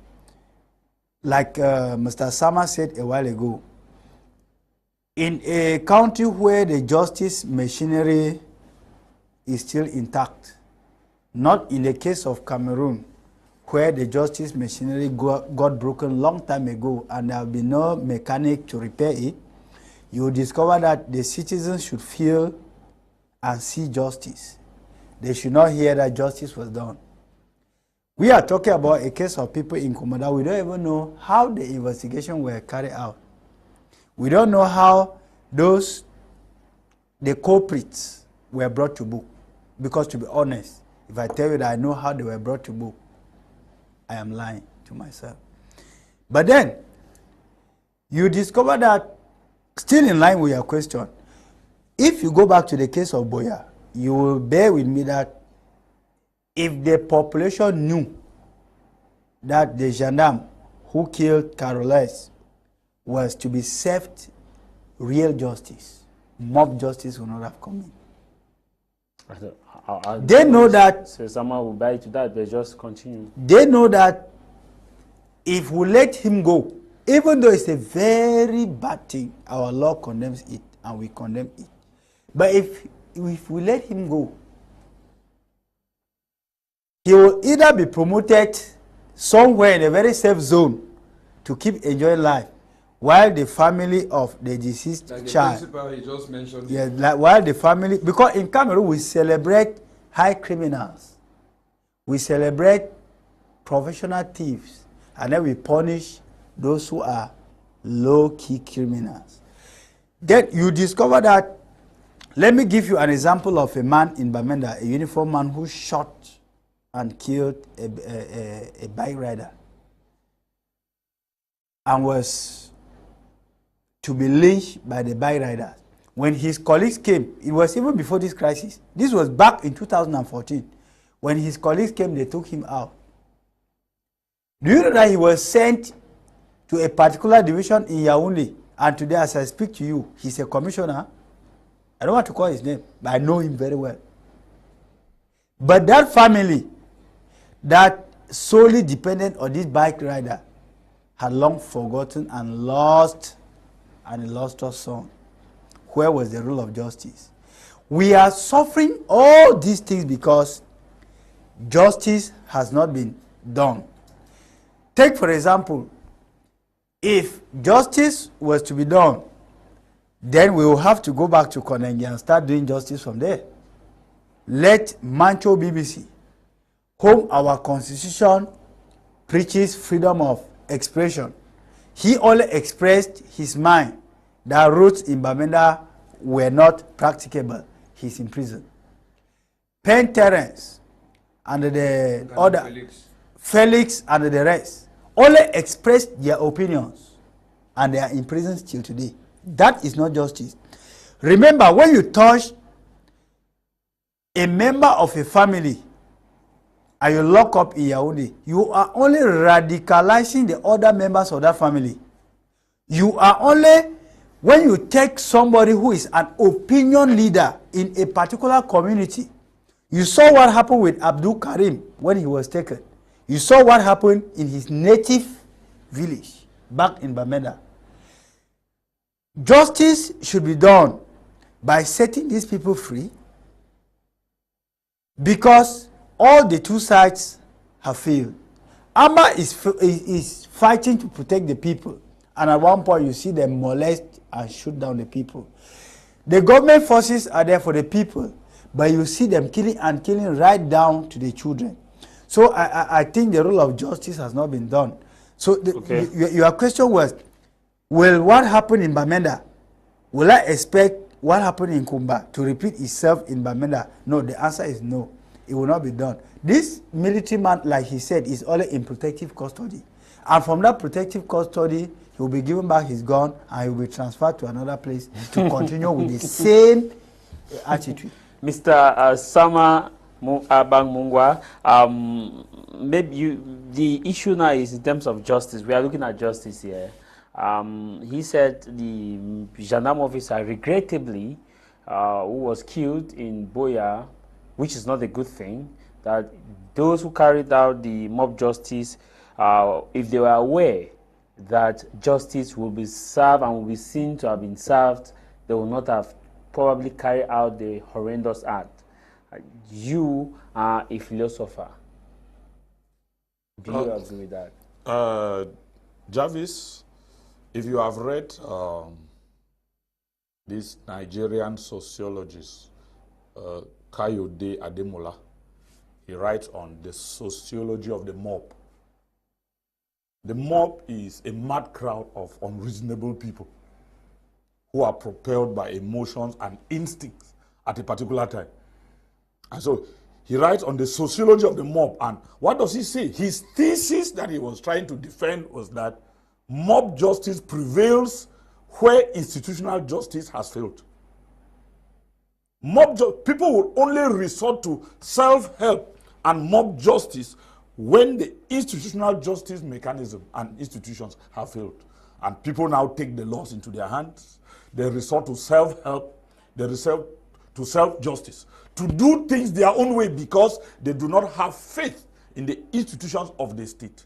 like Mr. Sama said a while ago, in a country where the justice machinery is still intact, not in the case of Cameroon, where the justice machinery got broken long time ago and there will be no mechanic to repair it, you will discover that the citizens should feel and see justice. They should not hear that justice was done. We are talking about a case of people in Kumada. We don't even know how the investigation were carried out. We don't know how the culprits were brought to book. Because to be honest, if I tell you that I know how they were brought to book, I am lying to myself. But then, you discover that, still in line with your question, if you go back to the case of Boya, you will bear with me that if the population knew that the gendarme who killed Carolus was to be served real justice, mob justice would not have come in. They know that. So someone will buy to that, but just continue. They know that if we let him go, even though it's a very bad thing, our law condemns it and we condemn it. But if we let him go, he will either be promoted somewhere in a very safe zone to keep enjoying life, while the family of the deceased like child. The principal he just mentioned. Yes, like while the family, because in Cameroon we celebrate high criminals, we celebrate professional thieves, and then we punish those who are low-key criminals. Then you discover that. Let me give you an example of a man in Bamenda, a uniformed man who shot and killed a bike rider and was to be lynched by the bike riders. When his colleagues came, it was even before this crisis. This was back in 2014. When his colleagues came, they took him out. Do you know that he was sent to a particular division in Yaoundé? And today, as I speak to you, he's a commissioner. I don't want to call his name, but I know him very well. But that family that solely dependent on this bike rider had long forgotten and lost a son. Where was the rule of justice? We are suffering all these things because justice has not been done. Take, for example, if justice was to be done, then we will have to go back to Konengi and start doing justice from there. Let Mancho BBC, whom our constitution preaches freedom of expression, he only expressed his mind that roads in Bamenda were not practicable. He's in prison. Penn Terence and the other Felix and the rest only expressed their opinions and they are in prison still today. That is not justice. Remember, when you touch a member of a family and you lock up in Yaoundé, you are only radicalizing the other members of that family. You are only, when you take somebody who is an opinion leader in a particular community, you saw what happened with Abdul Karim when he was taken. You saw what happened in his native village back in Bamenda. Justice should be done by setting these people free, because all the two sides have failed. Amma is fighting to protect the people, and at one point you see them molest and shoot down the people. The government forces are there for the people, but you see them killing right down to the children. So I think the role of justice has not been done. So your question was, will what happened in Bamenda, will I expect what happened in Kumba to repeat itself in Bamenda? No, the answer is no. It will not be done. This military man, like he said, is only in protective custody. And from that protective custody, he will be given back his gun and he will be transferred to another place to continue with the same attitude. Mr. Sama Abang Mungwa, maybe the issue now is in terms of justice. We are looking at justice here. He said the gendarme officer, regrettably, who was killed in Boya, which is not a good thing, that those who carried out the mob justice, if they were aware that justice will be served and will be seen to have been served, they will not have probably carried out the horrendous act. You are a philosopher. Do you agree with that? Javis, if you have read this Nigerian sociologist, Kayode Ademola, he writes on the sociology of the mob. The mob is a mad crowd of unreasonable people who are propelled by emotions and instincts at a particular time. And so he writes on the sociology of the mob. And what does he say? His thesis that he was trying to defend was that mob justice prevails where institutional justice has failed. People will only resort to self-help and mob justice when the institutional justice mechanism and institutions have failed. And people now take the laws into their hands. They resort to self-help. They resort to self-justice, to do things their own way because they do not have faith in the institutions of the state.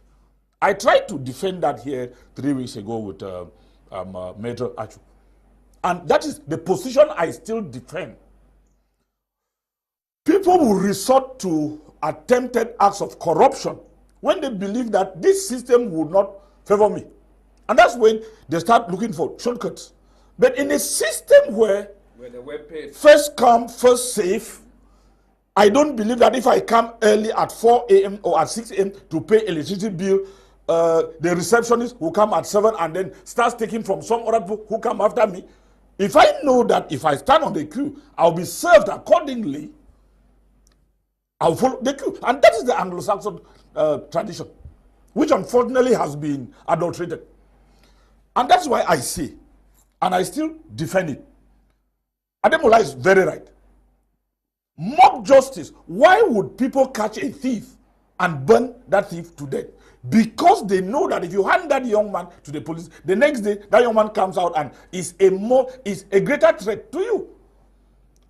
I tried to defend that here 3 weeks ago with Major Achu. And that is the position I still defend. People will resort to attempted acts of corruption when they believe that this system would not favor me. And that's when they start looking for shortcuts. But in a system where the web page, first come, first save, I don't believe that if I come early at 4 a.m. or at 6 a.m. to pay electricity bill, the receptionist will come at 7 and then starts taking from some other people who come after me. If I know that if I stand on the queue, I'll be served accordingly, I'll follow the queue. And that is the Anglo-Saxon tradition, which unfortunately has been adulterated. And that's why I say, and I still defend it, Ademola is very right. Mob justice, why would people catch a thief and burn that thief to death? Because they know that if you hand that young man to the police, the next day that young man comes out and is a greater threat to you.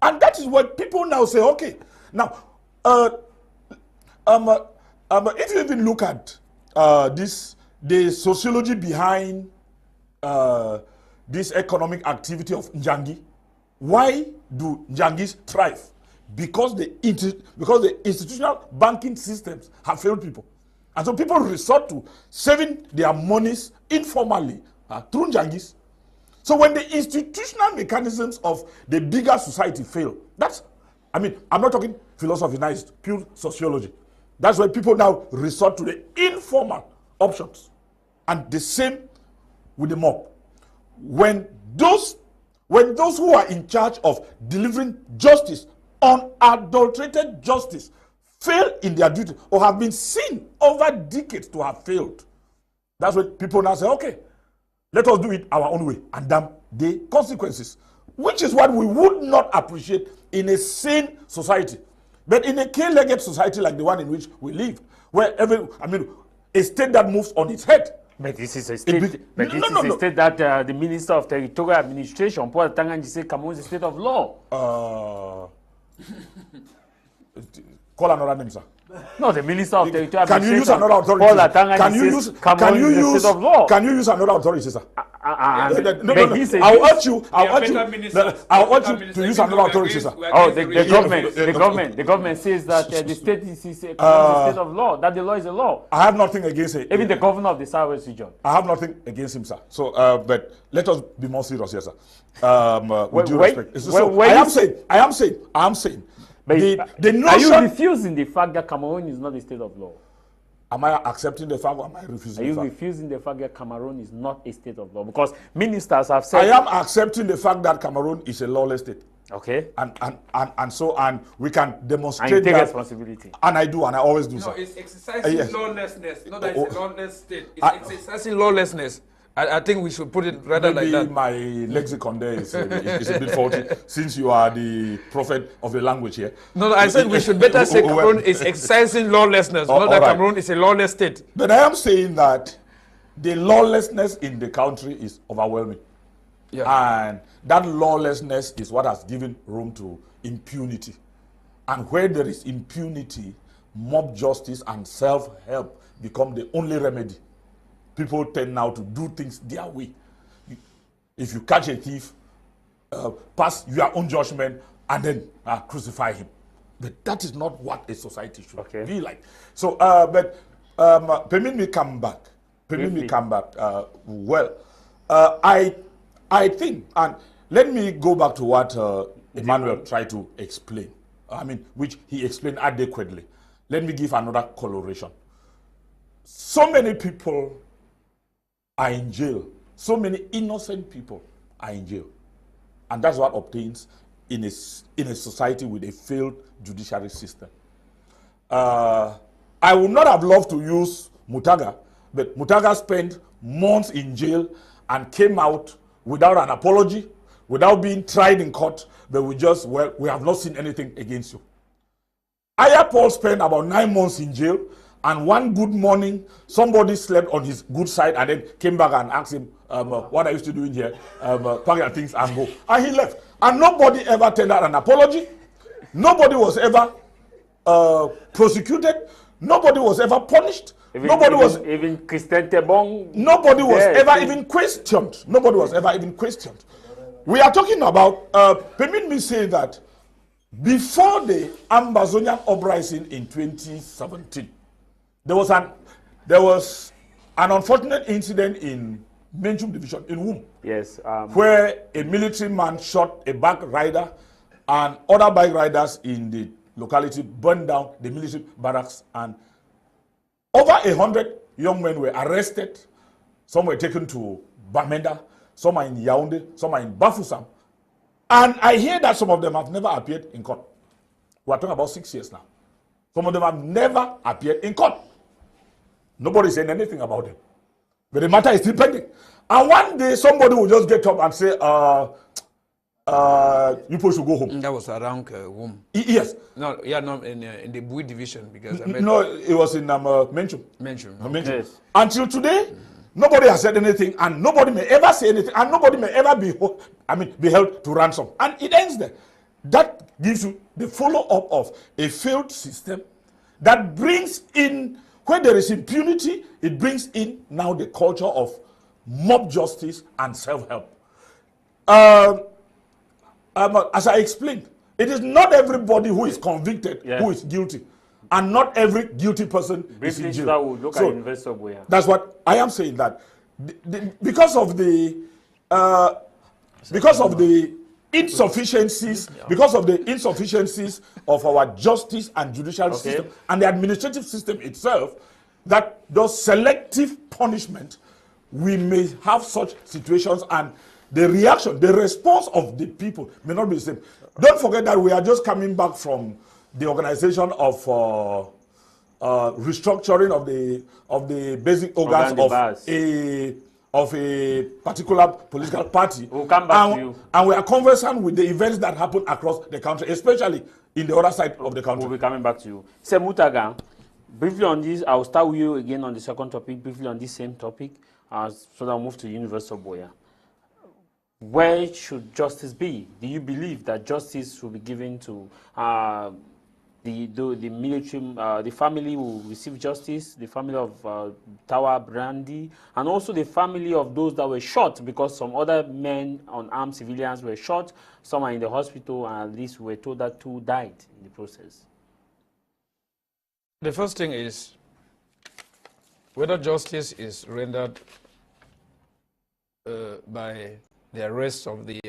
And that is what people now say, okay. Now, if you even look at the sociology behind this economic activity of Njangi, why do Njangis thrive? Because the institutional banking systems have failed people. And so people resort to saving their monies informally through Njangis. So when the institutional mechanisms of the bigger society fail, I'm not talking philosophy now, it's pure sociology. That's why people now resort to the informal options. And the same with the mob. When those who are in charge of delivering justice, unadulterated justice, fail in their duty or have been seen over decades to have failed, that's when people now say, okay, let us do it our own way and damn the consequences, which is what we would not appreciate in a sane society. But in a K-legged society like the one in which we live, where a state that moves on its head. But this is a state. A state that the Minister of Territorial Administration, Paul Tanganji, said Cameroon is a state of law. Call another name, sir. No, the Minister of Territorial Can you use Administration, another authority? Paul Atanga, Can you says use? Cameroon Can you is a use? state of law. Can you use another authority, sir? No. I'll urge you. I'll urge you to use another authority, sir. Oh, the government says that the state is a state of law. That the law is a law. I have nothing against it. Even the governor of the Southwest region. I have nothing against him, sir. So, but let us be more serious here, sir. With due respect. I am saying. But the notion, are you refusing the fact that Cameroon is not a state of law? Am I accepting the fact or am I refusing Are you the fact? refusing the fact that Cameroon is not a state of law? Because ministers have said... I am accepting the fact that Cameroon is a lawless state. Okay. And we can demonstrate and you take that. Responsibility. And I do, and I always do no, so. No, it's exercising lawlessness. Not that it's a lawless state. It's exercising lawlessness. I think we should put it rather like that. My lexicon there is a bit faulty, since you are the prophet of the language here. No, I said we should better say Cameroon is exercising lawlessness, not that Cameroon is a lawless state. But I am saying that the lawlessness in the country is overwhelming. Yeah. And that lawlessness is what has given room to impunity. And where there is impunity, mob justice and self-help become the only remedy. People tend now to do things their way. If you catch a thief, pass your own judgment and then crucify him. But that is not what a society should be like. So, permit me come back. I think, and let me go back to what Emmanuel tried to explain. Which he explained adequately. Let me give another coloration. So many people are in jail. So many innocent people are in jail. And that's what obtains in a society with a failed judiciary system. I would not have loved to use Mutaga, but Mutaga spent months in jail and came out without an apology, without being tried in court, but we have not seen anything against you. Aya Paul spent about 9 months in jail, and one good morning, somebody slept on his good side and then came back and asked him, what are you still doing here? Pack your things and go. And he left. And nobody ever tendered an apology. Nobody was ever prosecuted. Nobody was ever punished. Even Christian Tebong. Nobody was ever even questioned. Nobody was ever even questioned. We are talking about, permit me say that before the Ambazonian uprising in 2017, there was an unfortunate incident in Menchum Division in Wum. Yes. Where a military man shot a bike rider and other bike riders in the locality burned down the military barracks, and over 100 young men were arrested. Some were taken to Bamenda, some are in Yaoundé, some are in Bafoussam. And I hear that some of them have never appeared in court. We are talking about 6 years now. Some of them have never appeared in court. Nobody is saying anything about them. But the matter is still pending. And one day somebody will just get up and say, you people should go home. That was around Wum. Yes. No, in the Bui division, because no, it was in Menchum. Menchum. Yes. Until today, nobody has said anything, and nobody may ever say anything, and nobody may ever be held to ransom. And it ends there. That gives you the follow-up of a failed system that brings in, where there is impunity, it brings in now the culture of mob justice and self-help. As I explained, it is not everybody who is convicted who is guilty, and not every guilty person is in jail. We'll look at Investor Boya. That's what I am saying. That because of the insufficiencies, of our justice and judicial system and the administrative system itself, that does selective punishment, we may have such situations, and the reaction, the response of the people may not be the same. Don't forget that we are just coming back from the organization of restructuring of the basic organs of a particular political party. We'll come back to you. And we are conversant with the events that happen across the country, especially in the other side of the country. We'll be coming back to you. Mutaga, briefly on this, I'll start with you again on the second topic, briefly on this same topic, so that I'll move to University of Boya. Where should justice be? Do you believe that justice should be given to the military, the family will receive justice, the family of Tower Brandy, and also the family of those that were shot, because some other men, unarmed civilians, were shot. Some are in the hospital, and at least we were told that 2 died in the process. The first thing is whether justice is rendered by the arrest of the,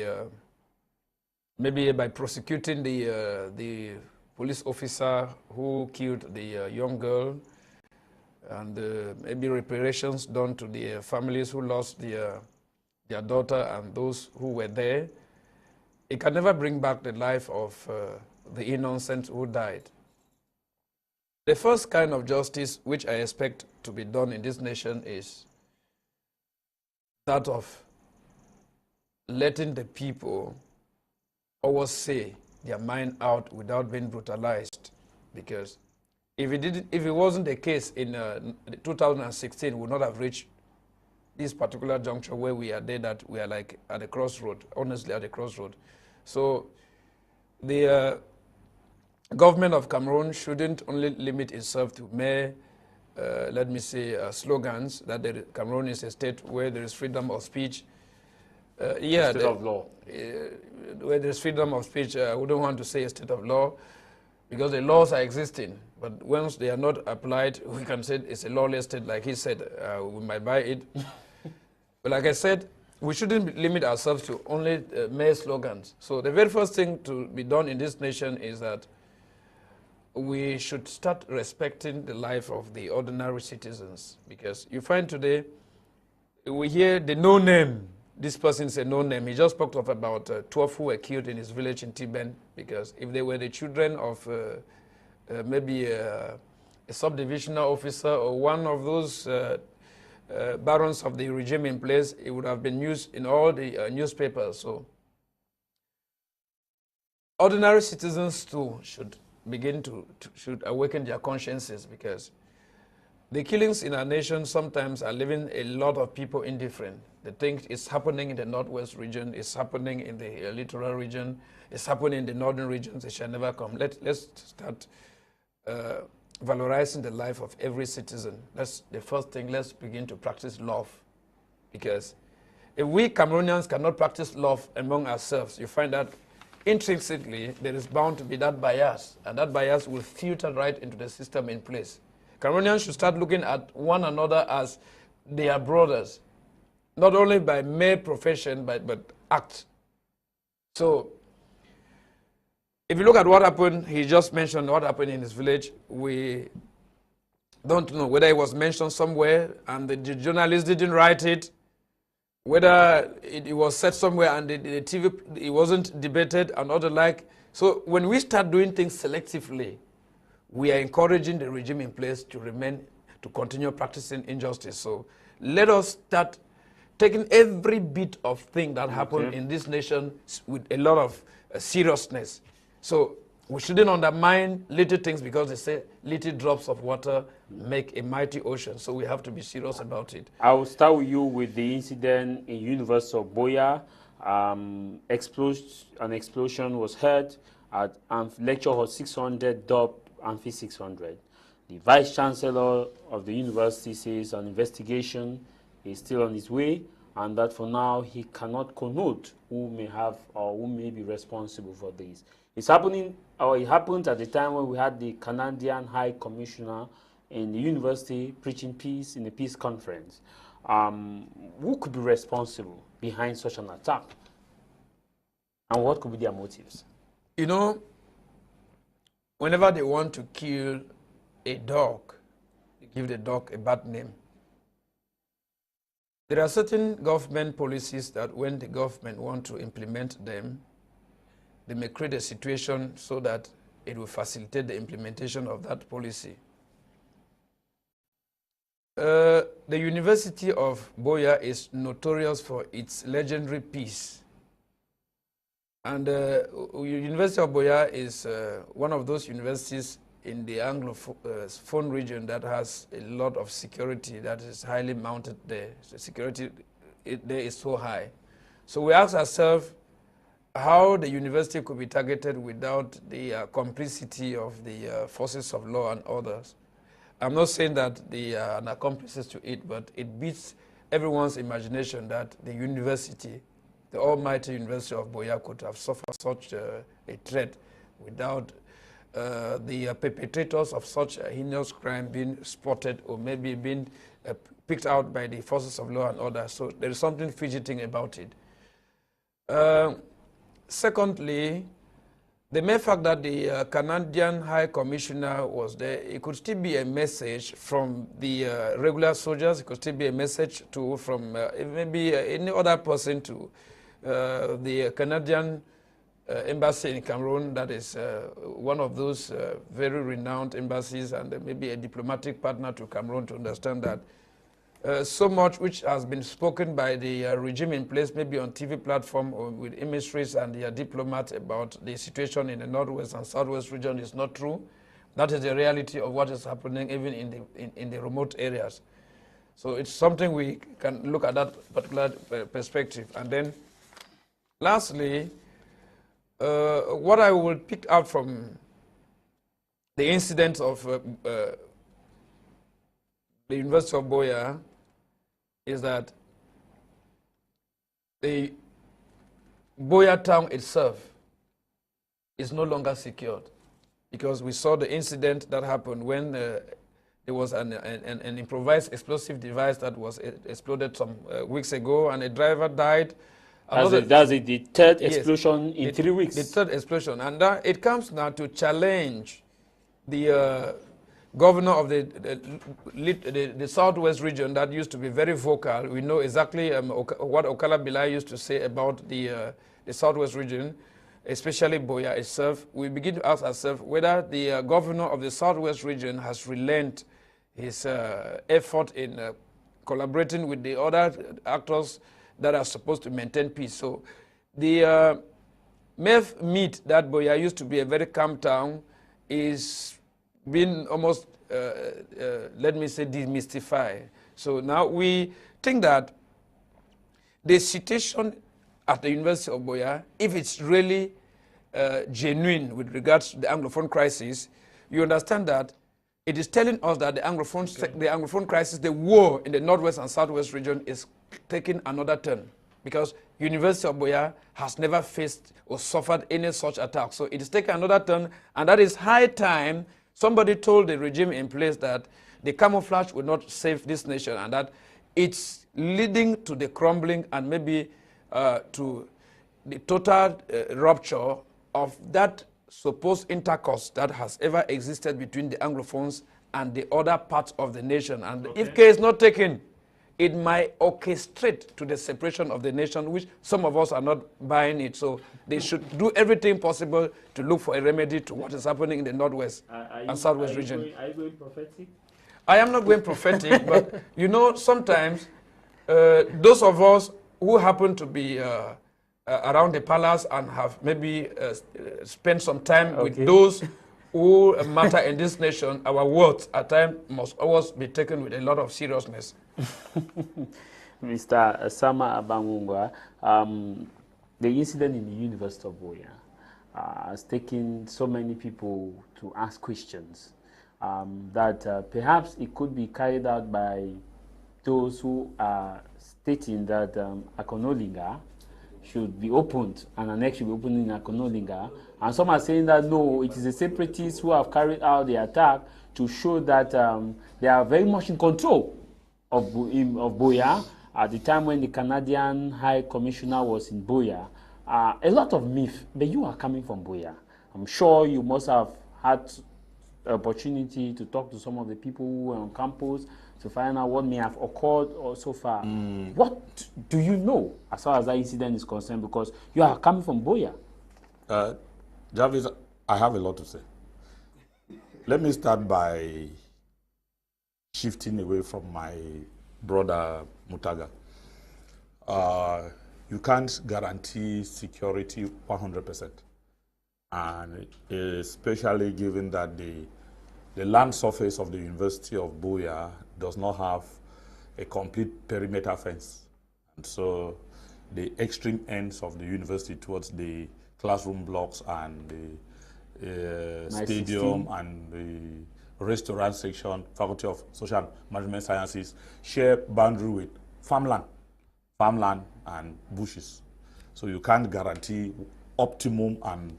maybe by prosecuting the police officer who killed the young girl, and maybe reparations done to the families who lost their daughter and those who were there. It can never bring back the life of the innocent who died. The first kind of justice which I expect to be done in this nation is that of letting the people always say their mind out without being brutalized. Because if it wasn't the case in 2016, we would not have reached this particular juncture where we are there, that we are like at a crossroad, honestly at a crossroad. So the government of Cameroon shouldn't only limit itself to mere, let me say, slogans that Cameroon is a state where there is freedom of speech. Yeah, state of law. Where there is freedom of speech, I wouldn't want to say a state of law, because the laws are existing. But once they are not applied, we can say it's a lawless state, like he said. We might buy it. But like I said, we shouldn't limit ourselves to only mere slogans. So the very first thing to be done in this nation is that we should start respecting the life of the ordinary citizens. Because you find today, we hear the no name. This person is a no name. He just spoke of about 12 who were killed in his village in Tiben, because if they were the children of maybe a subdivisional officer or one of those barons of the regime in place, it would have been used in all the newspapers. So ordinary citizens too should begin should awaken their consciences, because the killings in our nation sometimes are leaving a lot of people indifferent. They think it's happening in the northwest region, it's happening in the littoral region, it's happening in the northern regions, it shall never come. Let's start valorizing the life of every citizen. That's the first thing. Let's begin to practice love. Because if we Cameroonians cannot practice love among ourselves, you find that intrinsically there is bound to be that bias, and that bias will filter right into the system in place. Cameroonians should start looking at one another as their brothers, not only by mere profession, but act. So if you look at what happened, he just mentioned what happened in his village. We don't know whether it was mentioned somewhere and the journalist didn't write it, whether it was said somewhere and the TV, it wasn't debated and all the like. So when we start doing things selectively, we are encouraging the regime in place to continue practicing injustice. So let us start taking every bit of thing that happened in this nation with a lot of seriousness. So we shouldn't undermine little things, because they say little drops of water make a mighty ocean. So we have to be serious about it. I will start with you with the incident in University of Boya. An explosion was heard at lecture hall 600, dubbed Amphi 600. The Vice Chancellor of the university says an investigation is still on its way, and that for now he cannot connote who may have or who may be responsible for this. It's happening, or it happened at the time when we had the Canadian High Commissioner in the university preaching peace in the peace conference. Who could be responsible behind such an attack? And what could be their motives? You know, whenever they want to kill a dog, they give the dog a bad name. There are certain government policies that when the government want to implement them, they may create a situation so that it will facilitate the implementation of that policy. The University of Boya is notorious for its legendary peace. And University of Boya is one of those universities in the Anglophone region that has a lot of security that is highly mounted there. The security there is so high. So we ask ourselves, how the university could be targeted without the complicity of the forces of law and others. I'm not saying that they are an accomplices to it, but it beats everyone's imagination that the university, the almighty University of Buea, could have suffered such a threat without the perpetrators of such a heinous crime being spotted or maybe being picked out by the forces of law and others. So there is something fidgeting about it. Secondly, the mere fact that the Canadian High Commissioner was there, it could still be a message from the regular soldiers, it could still be a message from maybe any other person to the Canadian embassy in Cameroon, that is one of those very renowned embassies and maybe a diplomatic partner to Cameroon, to understand that so much which has been spoken by the regime in place, maybe on TV platform or with emissaries and their diplomats about the situation in the northwest and southwest region is not true. That is the reality of what is happening even in the remote areas. So it's something we can look at that particular perspective. And then lastly, what I will pick out from the incident of the University of Buea is that the Buea town itself is no longer secured, because we saw the incident that happened when there was an improvised explosive device that was exploded some weeks ago, and a driver died. That's the third explosion in 3 weeks. The third explosion, and it comes now to challenge the governor of the southwest region that used to be very vocal. We know exactly what Okala Bilai used to say about the southwest region, especially Buea itself. We begin to ask ourselves whether the governor of the southwest region has relented his effort in collaborating with the other actors that are supposed to maintain peace. So the MEF meet that Buea used to be a very calm town is been almost, let me say, demystified. So now we think that the situation at the University of Buea, if it's really genuine with regards to the Anglophone crisis, you understand that it is telling us that the Anglophone crisis, the war in the northwest and southwest region, is taking another turn, because University of Buea has never faced or suffered any such attack. So it is taking another turn, and that is high time somebody told the regime in place that the camouflage will not save this nation, and that it's leading to the crumbling and maybe to the total rupture of that supposed intercourse that has ever existed between the Anglophones and the other parts of the nation. And if care is not taken, it might orchestrate to the separation of the nation, which some of us are not buying it. So they should do everything possible to look for a remedy to what is happening in the northwest and southwest region. Are you going prophetic? I am not going prophetic, but you know, sometimes those of us who happen to be around the palace and have maybe spent some time with those who matter in this nation, our words at times must always be taken with a lot of seriousness. Mr. Sama Abangungwa, the incident in the University of Buea has taken so many people to ask questions that perhaps it could be carried out by those who are stating that Akonolinga should be opened and an next should be opened in Akonolinga. And some are saying that no, it is the separatists who have carried out the attack to show that they are very much in control of Buea at the time when the Canadian High Commissioner was in Buea. A lot of myth, but you are coming from Buea. I'm sure you must have had opportunity to talk to some of the people who were on campus to find out what may have occurred or so far. What do you know as far as that incident is concerned? Because you are coming from Buea. Javis, I have a lot to say. Let me start by shifting away from my brother Mutaga. You can't guarantee security 100%. And especially given that the land surface of the University of Buea does not have a complete perimeter fence. And so the extreme ends of the university towards the classroom blocks and the stadium and the restaurant section, Faculty of Social and Management Sciences, share boundary with farmland and bushes. So you can't guarantee optimum and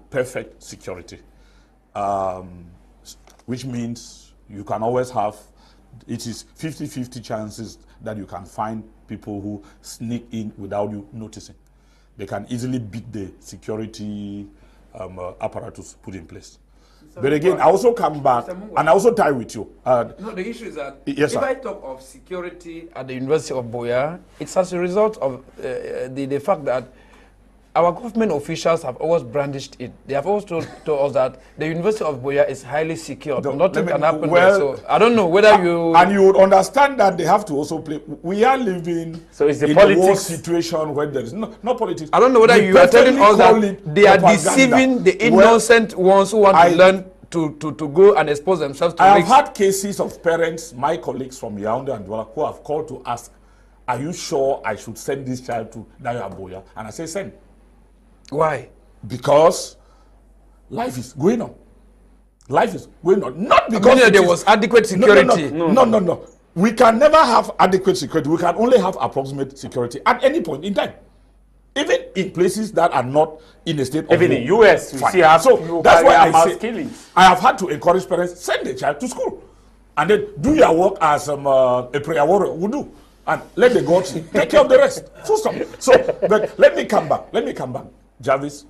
perfect security, which means you can always have, it is 50-50 chances that you can find people who sneak in without you noticing. They can easily beat the security apparatus put in place. But again, I also come back and I also tie with you. No, the issue is that yes, if I talk of security at the University of Buea, it's as a result of the fact that our government officials have always brandished it. They have always told us that the University of Buea is highly secure. Nothing can happen there. So I don't know whether you... And you would understand that they have to also play. We are living in a war situation where there is no politics. I don't know whether you are telling us that they are deceiving the innocent ones who want to learn to go and expose themselves to I have had cases of parents, my colleagues from Yaoundé and Douala, who have called to ask, are you sure I should send this child to Daya Buea? And I say, send. Why? Because life is going on. Life is going on. Not because there was adequate security. No. We can never have adequate security. We can only have approximate security at any point in time. Even in places that are not in a state of even war. in US, we see how so that's why I say killings. I have had to encourage parents, send the child to school. And then do your work as a prayer warrior would do. And let the gods take care of the rest. So, but let me come back. Javis,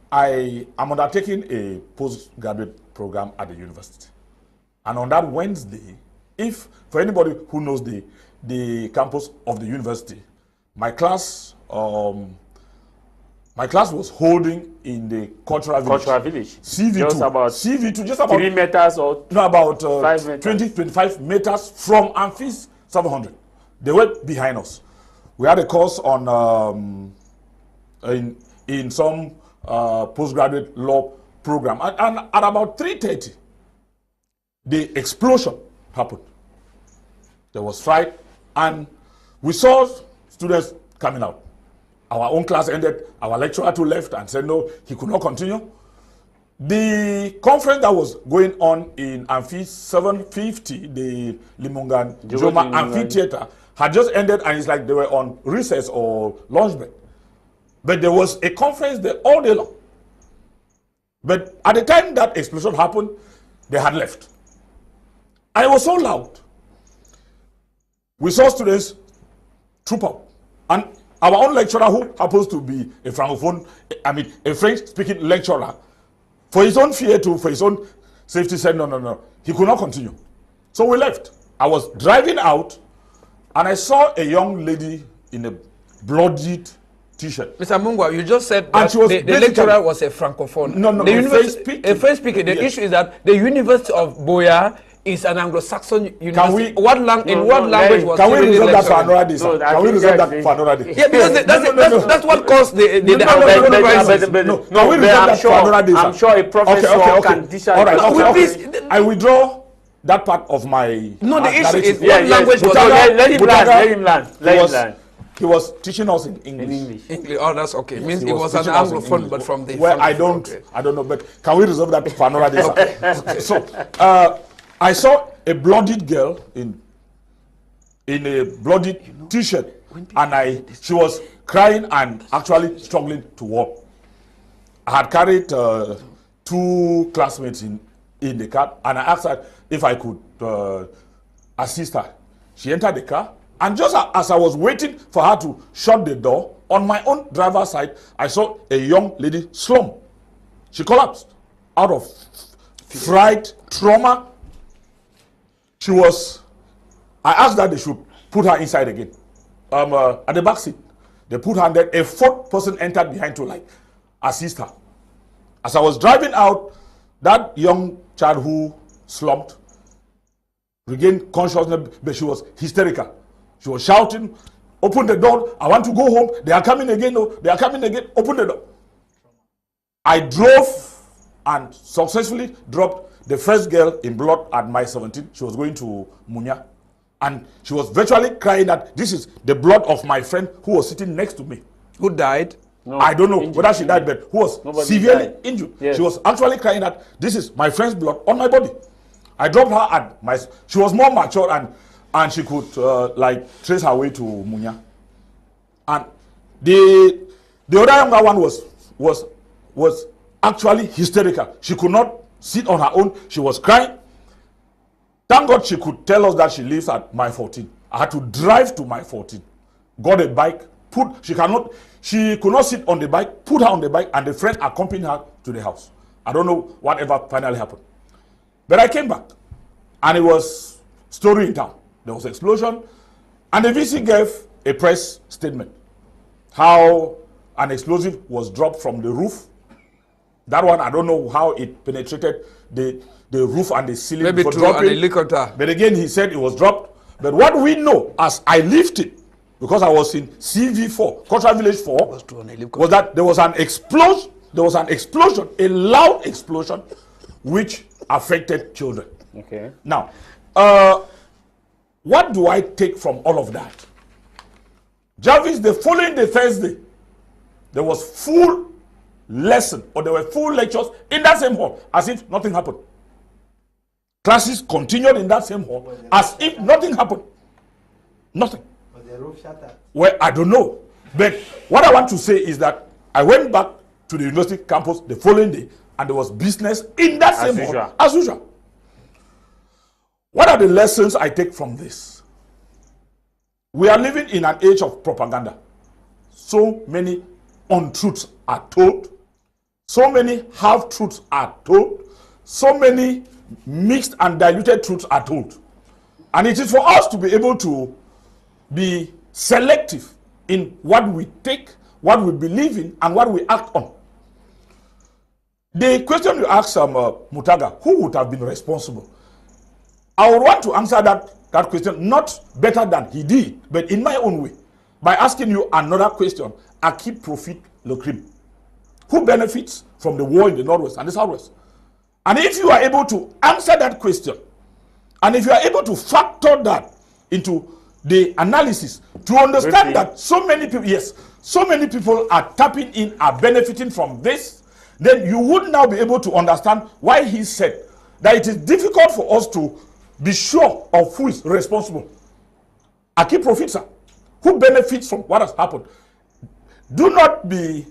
I am undertaking a postgraduate program at the university. And on that Wednesday, if, for anybody who knows the campus of the university, my class was holding in the cultural village. CV2. Just about 3 meters or no, about 5 meters. 20-25 meters from Amphis 700. They were behind us. We had a course on in some postgraduate law program, and at about 3:30, the explosion happened. There was fright, and we saw students coming out. Our own class ended. Our lecturer too left and said no, he could not continue. The conference that was going on in Amphi 750, the Limungan Joma Amphitheater, had just ended, and it's like they were on recess or lunch break. But there was a conference there all day long. But at the time that explosion happened, they had left. And it was so loud. We saw students troop out. And our own lecturer, who happens to be a Francophone, a French-speaking lecturer, for his own fear for his own safety, said no. He could not continue. So we left. I was driving out, and I saw a young lady in a bloodied T-shirt. Mr. Mungwa, you just said that the lecturer was a Francophone. No, a French-speaking. The issue is that the University of Buea is an Anglo-Saxon university. In what language was can we resolve that for another day? Can we resolve that for another day? Yeah, because that's what caused the Can we resolve that for another day? I'm sure a professor can dish out. I withdraw that part of my. No, the issue is what language was. Let him learn. He was teaching us in English. Oh, that's okay. It means it was an Anglophone, but from the. Well, I don't know, but can we resolve that for another day? Okay. So, I saw a bloodied girl in a bloodied T-shirt, and she was crying and actually struggling to walk. I had carried 2 classmates in the car, and I asked her if I could assist her. She entered the car, and just as I was waiting for her to shut the door, on my own driver's side, I saw a young lady slump. She collapsed out of fright, trauma. I asked that they should put her inside again. At the back seat, they put her, and then a 4th person entered behind to assist her. As I was driving out, that young child who slumped regained consciousness, but she was hysterical. She was shouting, "Open the door, I want to go home, they are coming again, no, they are coming again, open the door." I drove and successfully dropped the first girl in blood at my 17. She was going to Munya. And she was virtually crying that this is the blood of my friend who was sitting next to me. Who died? No, I don't know whether she died, but who was severely injured. Yes. She was actually crying that this is my friend's blood on my body. I dropped her at my. She was more mature and she could like trace her way to Munya. And the other younger one was actually hysterical. She could not sit on her own. She was crying. Thank God she could tell us that she lives at my 14. I had to drive to my 14. Got a bike. She could not sit on the bike. Put her on the bike, and the friend accompanied her to the house. I don't know whatever finally happened. But I came back, and it was story in town. There was an explosion, and the VC gave a press statement. How an explosive was dropped from the roof. That one, I don't know how it penetrated the roof and the ceiling. Maybe through an helicopter. But again, he said it was dropped. But what we know, as I lifted, because I was in CV4, Cultural Village 4, was that there was an explosion. There was an explosion, a loud explosion, which affected children. Okay. Now, what do I take from all of that? Javis, the following day, Thursday, there was full lesson, or there were full lectures in that same hall, as if nothing happened. Classes continued in that same hall, as if nothing happened. Nothing. Was the roof shattered? Well, I don't know. But what I want to say is that I went back to the university campus the following day, and there was business in that same hall, as usual. What are the lessons I take from this? We are living in an age of propaganda. So many untruths are told. So many half-truths are told. So many mixed and diluted truths are told. And it is for us to be able to be selective in what we take, what we believe in, and what we act on. The question you asked Mutaga, who would have been responsible? I would want to answer that question not better than he did, but in my own way, by asking you another question. Akib Profit Lokrim, who benefits from the war in the Northwest and the Southwest? And if you are able to answer that question, and if you are able to factor that into the analysis, to understand that so many people, yes, so many people are tapping in, are benefiting from this, then you would now be able to understand why he said that it is difficult for us to be sure of who is responsible. Akib Profit, sir, who benefits from what has happened. Do not be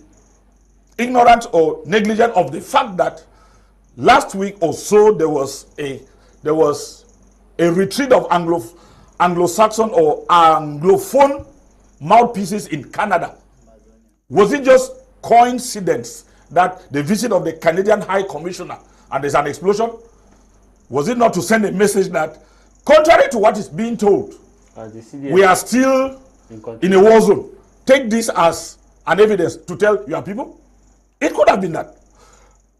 ignorant or negligent of the fact that last week or so there was a retreat of Anglo-Saxon or Anglophone mouthpieces in Canada. Was it just coincidence that the visit of the Canadian High Commissioner and there's an explosion? Was it not to send a message that, contrary to what is being told, we are still in a war zone? Take this as an evidence to tell your people? It could have been that.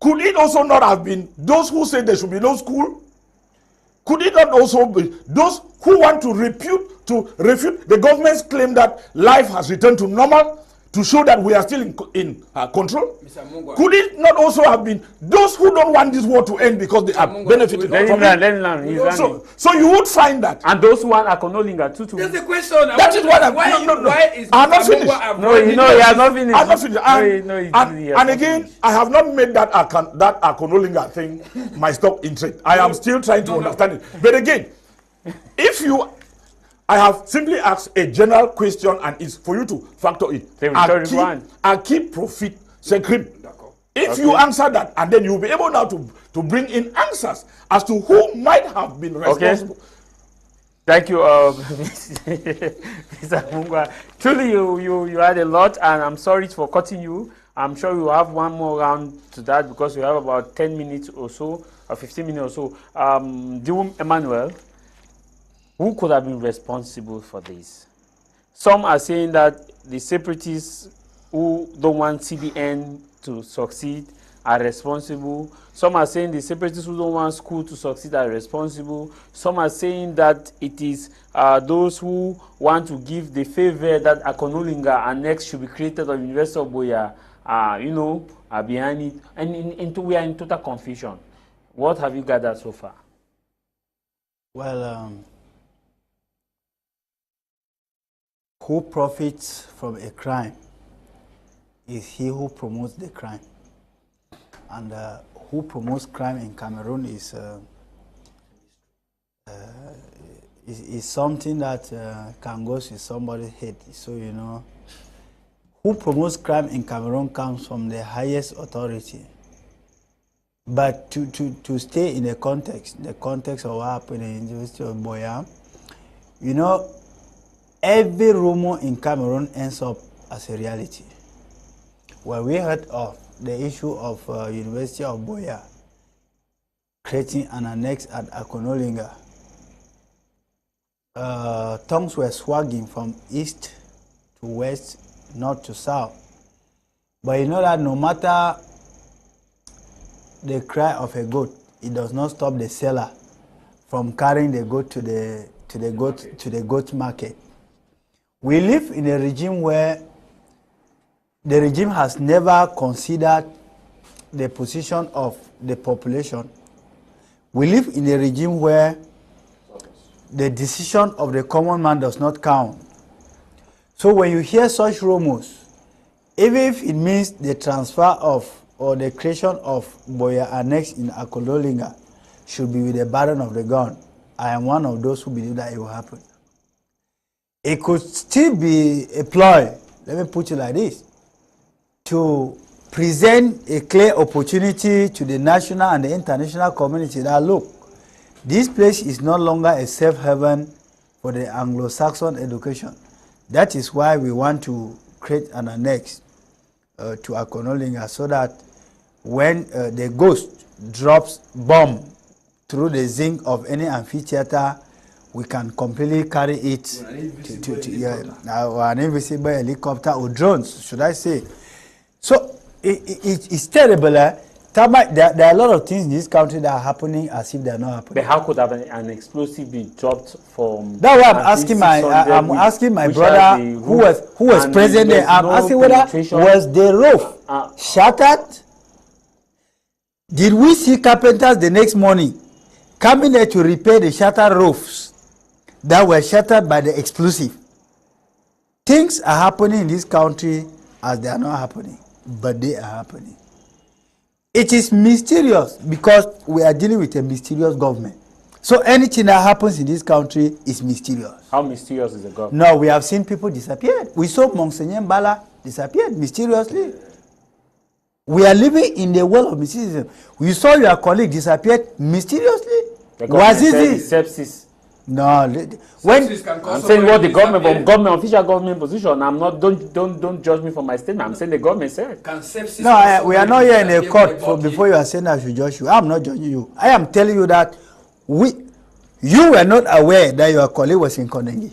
Could it also not have been those who say there should be no school? Could it not also be those who want to refute the government's claim that life has returned to normal, to show that we are still in control? Could it not also have been those who don't want this war to end because they are benefiting from it? So you would find that. And those who want Akonolinga too. That's the question. That is what why is I'm not finished. No, you know, he has not finished. I'm not finished. And again, I have not made that Akonolinga thing my stock in trade. I am still trying to understand it. But again, I have simply asked a general question, and it's for you to factor in. Akib Profit Sekrim. If you answer that, and then you'll be able now to bring in answers as to who might have been responsible. Okay. Thank you, Mr. Mungwa. Truly, you had a lot, and I'm sorry for cutting you. I'm sure you have one more round to that because we have about 10 minutes or so, or 15 minutes or so. Emmanuel, who could have been responsible for this? Some are saying that the separatists who don't want CBN to succeed are responsible. Some are saying the separatists who don't want school to succeed are responsible. Some are saying that it is those who want to give the favor that Akonolinga and next should be created on University of Boya, are behind it. And we are in total confusion. What have you gathered so far? Well, who profits from a crime is he who promotes the crime. And who promotes crime in Cameroon is something that can go to somebody's head. So, you know, who promotes crime in Cameroon comes from the highest authority. But to stay in the context of what happened in the University of Boya, you know, every rumor in Cameroon ends up as a reality. When we heard of the issue of University of Boya creating an annex at Akonolinga, tongues were swagging from east to west, north to south. But you know that no matter the cry of a goat, it does not stop the seller from carrying the goat to the goat market. We live in a regime where the regime has never considered the position of the population. We live in a regime where the decision of the common man does not count. So when you hear such rumors, even if it means the transfer of or the creation of Boya Annex in Akololinga should be with the barrel of the gun, I am one of those who believe that it will happen. It could still be a ploy, let me put it like this, to present a clear opportunity to the national and the international community that, look, this place is no longer a safe haven for the Anglo-Saxon education. That is why we want to create an annex to Akonolinga, so that when the ghost drops bomb through the zinc of any amphitheater, we can completely carry it to an invisible helicopter or drones, should I say. So it's terrible. There are a lot of things in this country that are happening as if they are not happening. But how could have an explosive be dropped from? That's why I'm asking my brother who was present there. I'm asking whether was the roof shattered? Did we see carpenters the next morning coming there to repair the shattered roofs that were shattered by the explosive? Things are happening in this country as they are not happening, but they are happening. It is mysterious because we are dealing with a mysterious government. So anything that happens in this country is mysterious. How mysterious is the government? No, we have seen people disappear. We saw Monseigneur Mbala disappeared mysteriously. We are living in the world of mysticism. We saw your colleague disappeared mysteriously. Was it sepsis? No. When I'm saying what the government, from government, official government position. I'm not. Don't judge me for my statement. I'm saying the government said. No, we are not here in a court before you are saying I should judge you. I'm not judging you. I am telling you that you were not aware that your colleague was in Konengi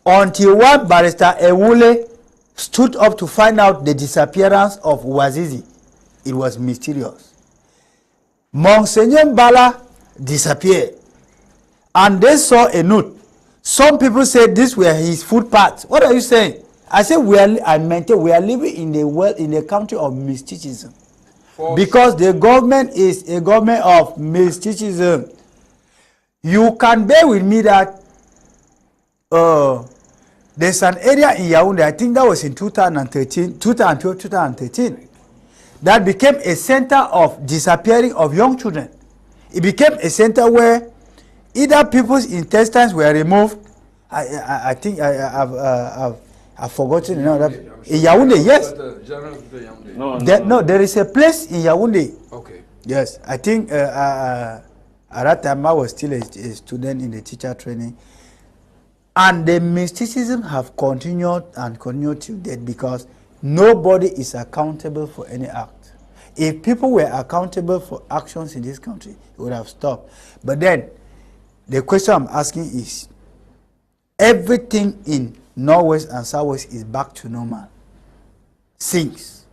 until one barrister Ewule stood up to find out the disappearance of Wazizi. It was mysterious. Monseigneur Mbala disappeared. And they saw a note. Some people said these were his footpaths. What are you saying? I said we are living in the world, in a country of mysticism. Because the government is a government of mysticism. You can bear with me that there's an area in Yaoundé, I think that was in 2012, 2013, that became a center of disappearing of young children. It became a center where either people's intestines were removed. I think I've forgotten. You know, that in Yaoundé, yes. No, there is a place in Yaoundé. Okay. Yes, I think at that time I was still a student in the teacher training, and the mysticism have continued and continued to date because nobody is accountable for any act. If people were accountable for actions in this country, it would have stopped. But then, the question I'm asking is, everything in Northwest and Southwest is back to normal. Since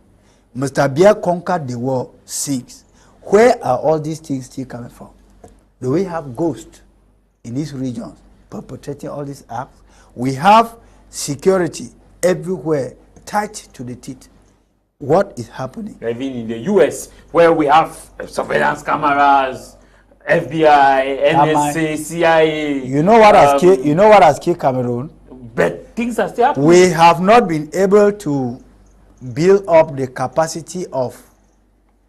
Mr. Biya conquered the war, since where are all these things still coming from? Do we have ghosts in these regions perpetrating all these acts? We have security everywhere, tight to the teeth. What is happening? Even in the US, where we have surveillance cameras, FBI, NSA, CIA. You know what has killed Cameroon? But things are still happening. We have not been able to build up the capacity of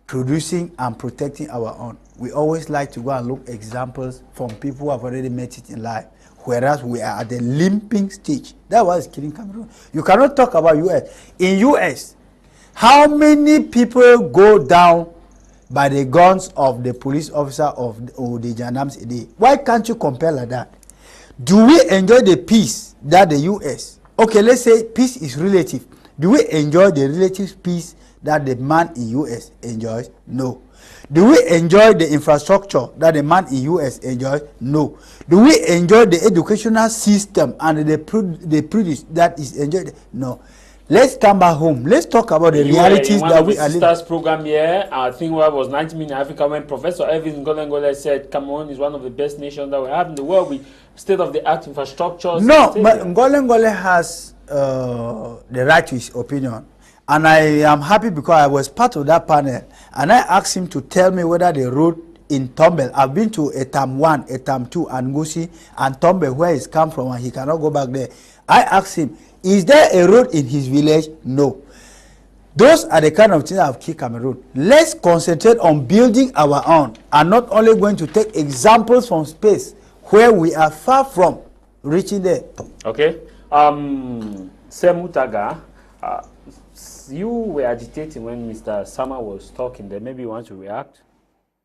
producing and protecting our own. We always like to go and look examples from people who have already made it in life, whereas we are at the limping stage. That's what is killing Cameroon. You cannot talk about U.S. In U.S., how many people go down by the guns of the police officer or the gendarmes a day? Why can't you compare like that? Do we enjoy the peace that the U.S.? Okay, let's say peace is relative. Do we enjoy the relative peace that the man in U.S. enjoys? No. Do we enjoy the infrastructure that the man in U.S. enjoys? No. Do we enjoy the educational system and the produce that is enjoyed? No. Let's come back home. Let's talk about the realities that we are living. Sisters program here, I think what was 90 Minutes Africa, when Professor Evans Ngolengole said Cameroon is one of the best nations that we have in the world with state-of-the-art infrastructure. No, but Ngolengole has the right to his opinion. And I am happy because I was part of that panel. And I asked him to tell me whether the road in Tombel, I've been to Etam 1, Etam 2, and Ngusi, and Tombel, where he's come from, and he cannot go back there. I asked him, is there a road in his village? No. Those are the kind of things that have killed Cameroon. Let's concentrate on building our own and not only going to take examples from space where we are far from reaching there. Okay. Semutaga, you were agitating when Mr. Sama was talking there. Maybe you want to react?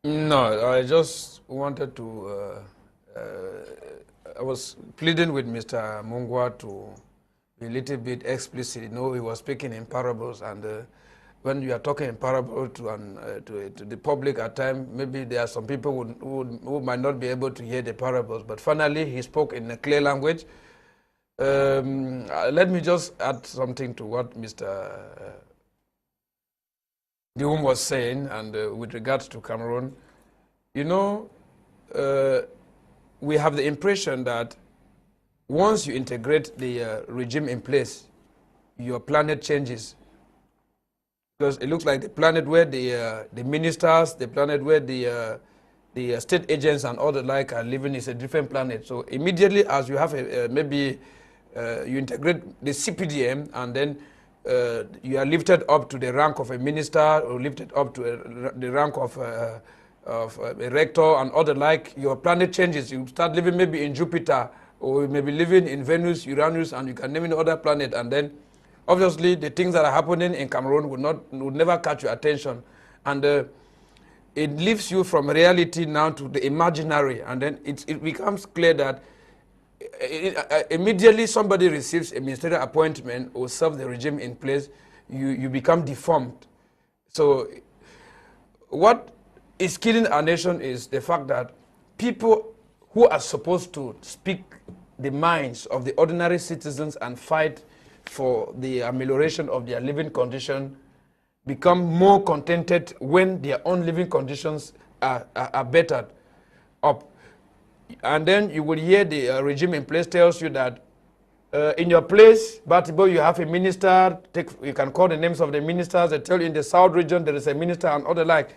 No, I just wanted to... I was pleading with Mr. Mungwa to be a little bit explicit. You know, he was speaking in parables, and when you are talking in parable to the public at times, maybe there are some people who might not be able to hear the parables. But finally, he spoke in a clear language. Let me just add something to what Mr. Dium was saying, and with regards to Cameroon. You know, we have the impression that once you integrate the regime in place, your planet changes. Because it looks like the planet where the ministers, the planet where the state agents and all the like are living is a different planet. So immediately as you have maybe you integrate the CPDM, and then you are lifted up to the rank of a minister or lifted up to the rank of a rector and all the like, your planet changes. You start living maybe in Jupiter, or you may be living in Venus, Uranus, and you can name any other planet, and then obviously the things that are happening in Cameroon would never catch your attention, and it leaves you from reality now to the imaginary, and then it becomes clear that immediately somebody receives a ministerial appointment or serves the regime in place, you become deformed. So what is killing our nation is the fact that people who are supposed to speak the minds of the ordinary citizens and fight for the amelioration of their living condition become more contented when their own living conditions are bettered up. And then you will hear the regime in place tells you that in your place, Batibo, you have a minister, you can call the names of the ministers, they tell you in the south region there is a minister and all the like.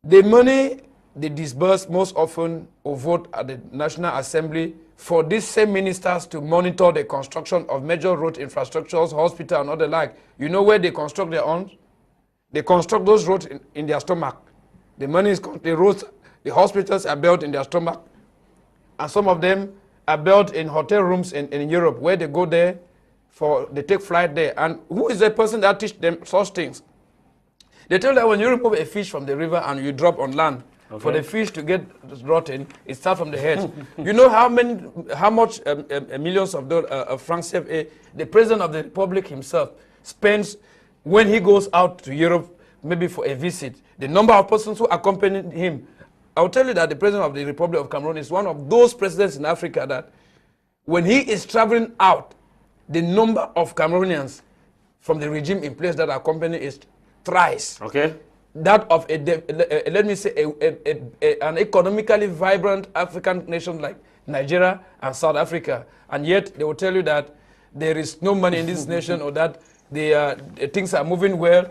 The money they disburse most often or vote at the National Assembly for these same ministers to monitor the construction of major road infrastructures, hospital and all the like. You know where they construct their own? They construct those roads in their stomach. The money is, the roads, the hospitals are built in their stomach. And some of them are built in hotel rooms in Europe, where they go there, they take flight there. And who is the person that teach them such things? They tell that when you remove a fish from the river and you drop on land, okay, for the fish to get rotten, it starts from the head. You know how much millions of francs CFA the President of the Republic himself spends when he goes out to Europe, maybe for a visit. The number of persons who accompany him. I'll tell you that the President of the Republic of Cameroon is one of those presidents in Africa that when he is traveling out, the number of Cameroonians from the regime in place that accompany is thrice. Okay. That of let me say an economically vibrant African nation like Nigeria and South Africa, and yet they will tell you that there is no money in this nation, or that things are moving well,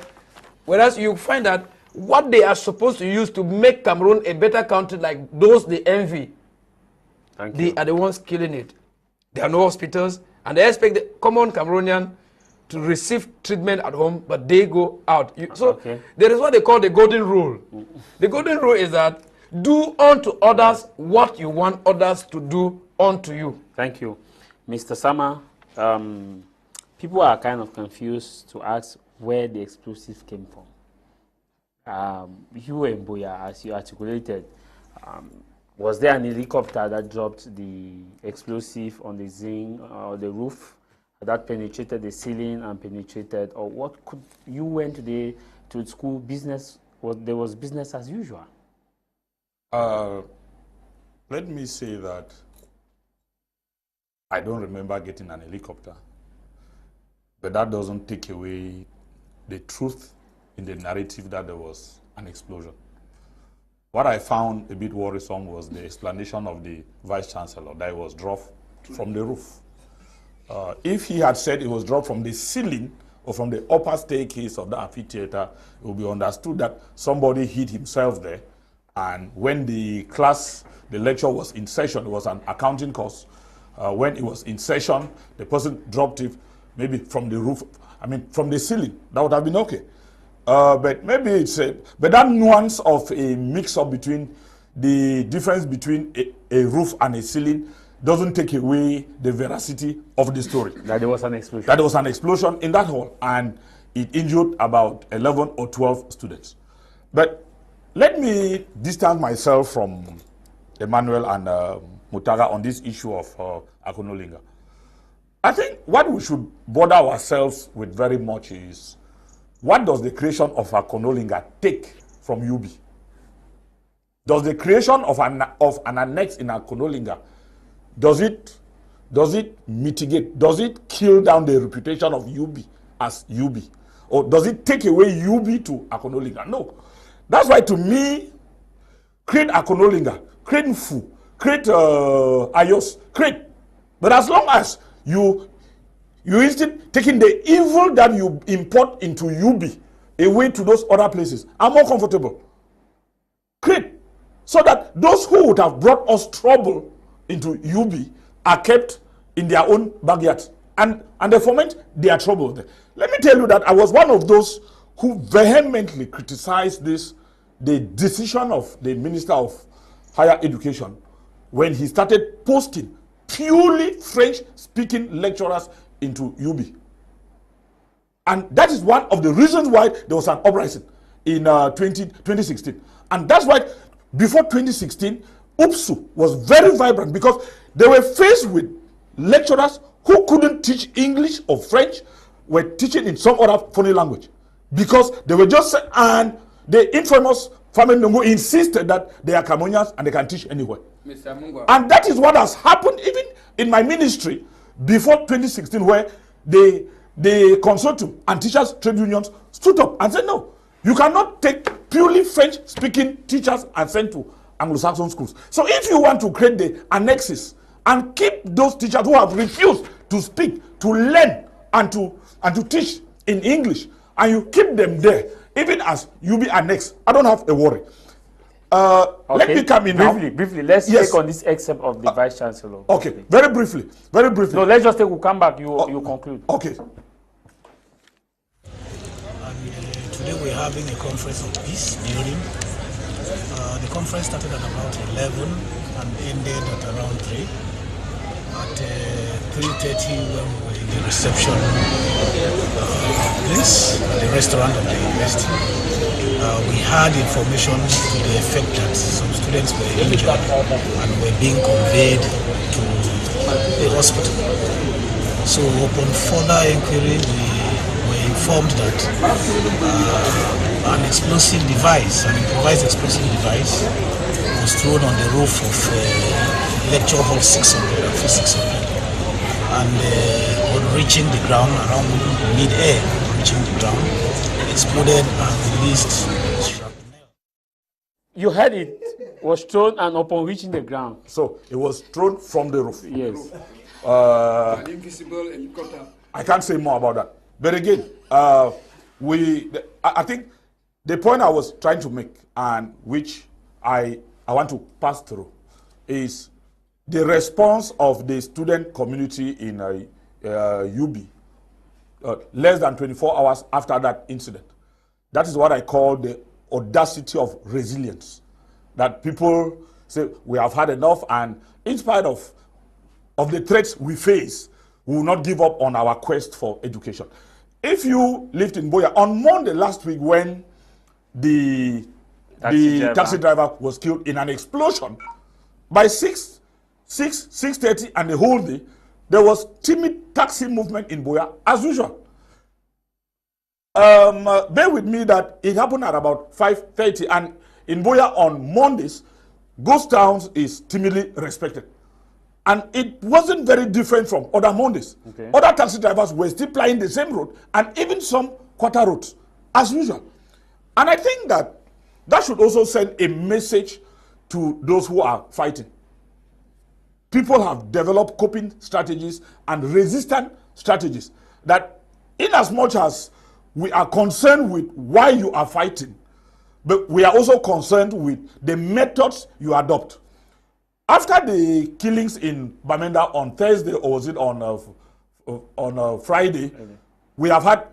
whereas you find that what they are supposed to use to make Cameroon a better country, like those they envy, they are the ones killing it. There are no hospitals, And they expect the common Cameroonian to receive treatment at home, but they go out. So there is what they call the golden rule. The golden rule is that do unto others what you want others to do unto you. Thank you. Mr. Sama, people are kind of confused to ask where the explosive came from. You and Boya, as you articulated, was there an helicopter that dropped the explosive on the zinc or the roof that penetrated the ceiling and penetrated, or what could you went to school business? There was business as usual. Let me say that I don't remember getting an helicopter, but that doesn't take away the truth in the narrative that there was an explosion. What I found a bit worrisome was the explanation of the Vice Chancellor that it was dropped from the roof. If he had said it was dropped from the ceiling or from the upper staircase of the amphitheater, it would be understood that somebody hid himself there. And when the lecture was in session, it was an accounting course. When it was in session, the person dropped it maybe from the roof, from the ceiling. That would have been okay. But maybe but that nuance of a mix-up between the difference between a roof and a ceiling doesn't take away the veracity of the story. That there was an explosion. That there was an explosion in that hall, and it injured about 11 or 12 students. But let me distance myself from Emmanuel and Mutaga on this issue of Akonolinga. I think what we should bother ourselves with very much is, what does the creation of Akonolinga take from UB? Does the creation of an annex in Akonolinga, does it mitigate, does it kill down the reputation of UB as UB? Or does it take away UB to Akonolinga? No. That's why, to me, create Akonolinga, create Mfu, create Ayos, create. But as long as you instead taking the evil that you import into UB away to those other places, I'm more comfortable. Create. So that those who would have brought us trouble into UB are kept in their own backyards, and they foment their trouble there. Let me tell you that I was one of those who vehemently criticized the decision of the Minister of Higher Education when he started posting purely French-speaking lecturers into UB. And that is one of the reasons why there was an uprising in 2016. And that's why before 2016, UPSU was very vibrant, because they were faced with lecturers who couldn't teach English or French, were teaching in some other foreign language, because they were just, and the infamous Family Nongo insisted that they are Cameroonians and they can teach anywhere. And that is what has happened even in my ministry before 2016, where the consortium and teachers trade unions stood up and said, no, you cannot take purely French-speaking teachers and send to Anglo-Saxon schools. So if you want to create the annexes and keep those teachers who have refused to speak, to learn, and to teach in English, and you keep them there, even as you be annexed, I don't have a worry. Okay. Let me come in now. Briefly, let's take on this excerpt of the Vice Chancellor. Okay, very briefly. No, let's just take, we'll come back, you conclude. Okay. Today we're having a conference of peace building. The conference started at about 11 and ended at around 3. At 3:30, when we were in the reception place, at the restaurant of the university, we had information to the effect that some students were injured and were being conveyed to the hospital. So upon further inquiry, we were informed that an explosive device, an improvised explosive device, was thrown on the roof of lecture hall 600 and 600, and on reaching the ground, around mid-air, reaching the ground, it exploded and released shrapnel. You heard it was thrown, and upon reaching the ground. So it was thrown from the roof. Yes. An invisible helicopter. I can't say more about that. But again, I think the point I was trying to make, and which I want to pass through, is the response of the student community in UB less than 24 hours after that incident. That is what I call the audacity of resilience. That people say, we have had enough, and in spite of the threats we face, we will not give up on our quest for education. If you lived in Buea, on Monday last week when the taxi driver was killed in an explosion, by 6:30 and the whole day, there was timid taxi movement in Buea as usual. Bear with me that it happened at about 5:30, and in Buea on Mondays, ghost towns is timidly respected. And it wasn't very different from other Mondays. Okay. Other taxi drivers were still plying the same road, and even some quarter roads as usual. And I think that should also send a message to those who are fighting. People have developed coping strategies and resistant strategies that, in as much as we are concerned with why you are fighting, but we are also concerned with the methods you adopt. After the killings in Bamenda on Thursday, or was it on Friday, we have had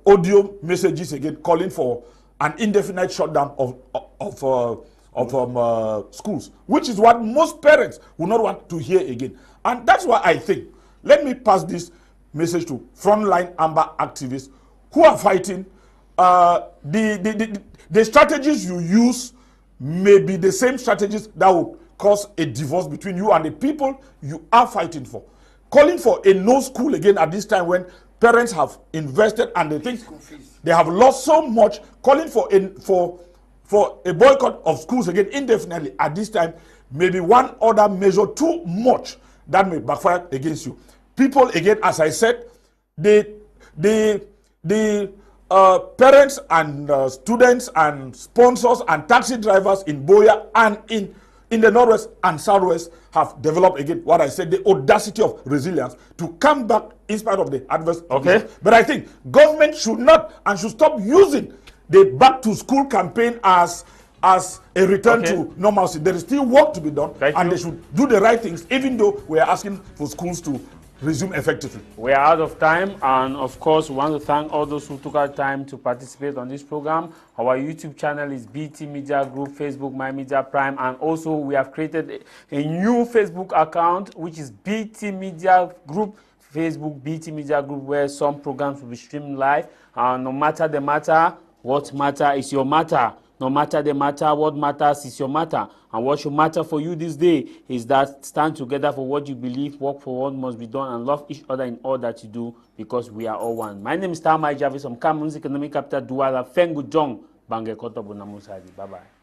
audio messages again calling for an indefinite shutdown of schools, which is what most parents would not want to hear again. And that's why I think, let me pass this message to frontline AMBA activists who are fighting. The strategies you use may be the same strategies that would cause a divorce between you and the people you are fighting for. Calling for a no school again at this time when parents have invested and they think they have lost so much, calling for a boycott of schools again indefinitely at this time, maybe one other measure too much that may backfire against you. People, again, as I said, the parents and students and sponsors and taxi drivers in Buea and in the Northwest and Southwest have developed, again, what I said, the audacity of resilience to come back in spite of the adverse conditions. But I think government should not and should stop using the back to school campaign as a return to normalcy. There is still work to be done, and they should do the right things, even though we are asking for schools to resume effectively. We are out of time, and of course we want to thank all those who took our time to participate on this program. Our YouTube channel is BT Media Group, Facebook My Media Prime, and also we have created a new Facebook account which is BT Media Group, Facebook BT Media Group, where some programs will be streamed live. And no matter the matter, what matter is your matter. No matter the matter, what matters is your matter. And what should matter for you this day is that stand together for what you believe, work for what must be done, and love each other in all that you do, because we are all one. My name is Tah Mai Javis from Cameroon's economic capital, Douala, Fengu Jong, Bange Koto Bonamusadi. Bye-bye.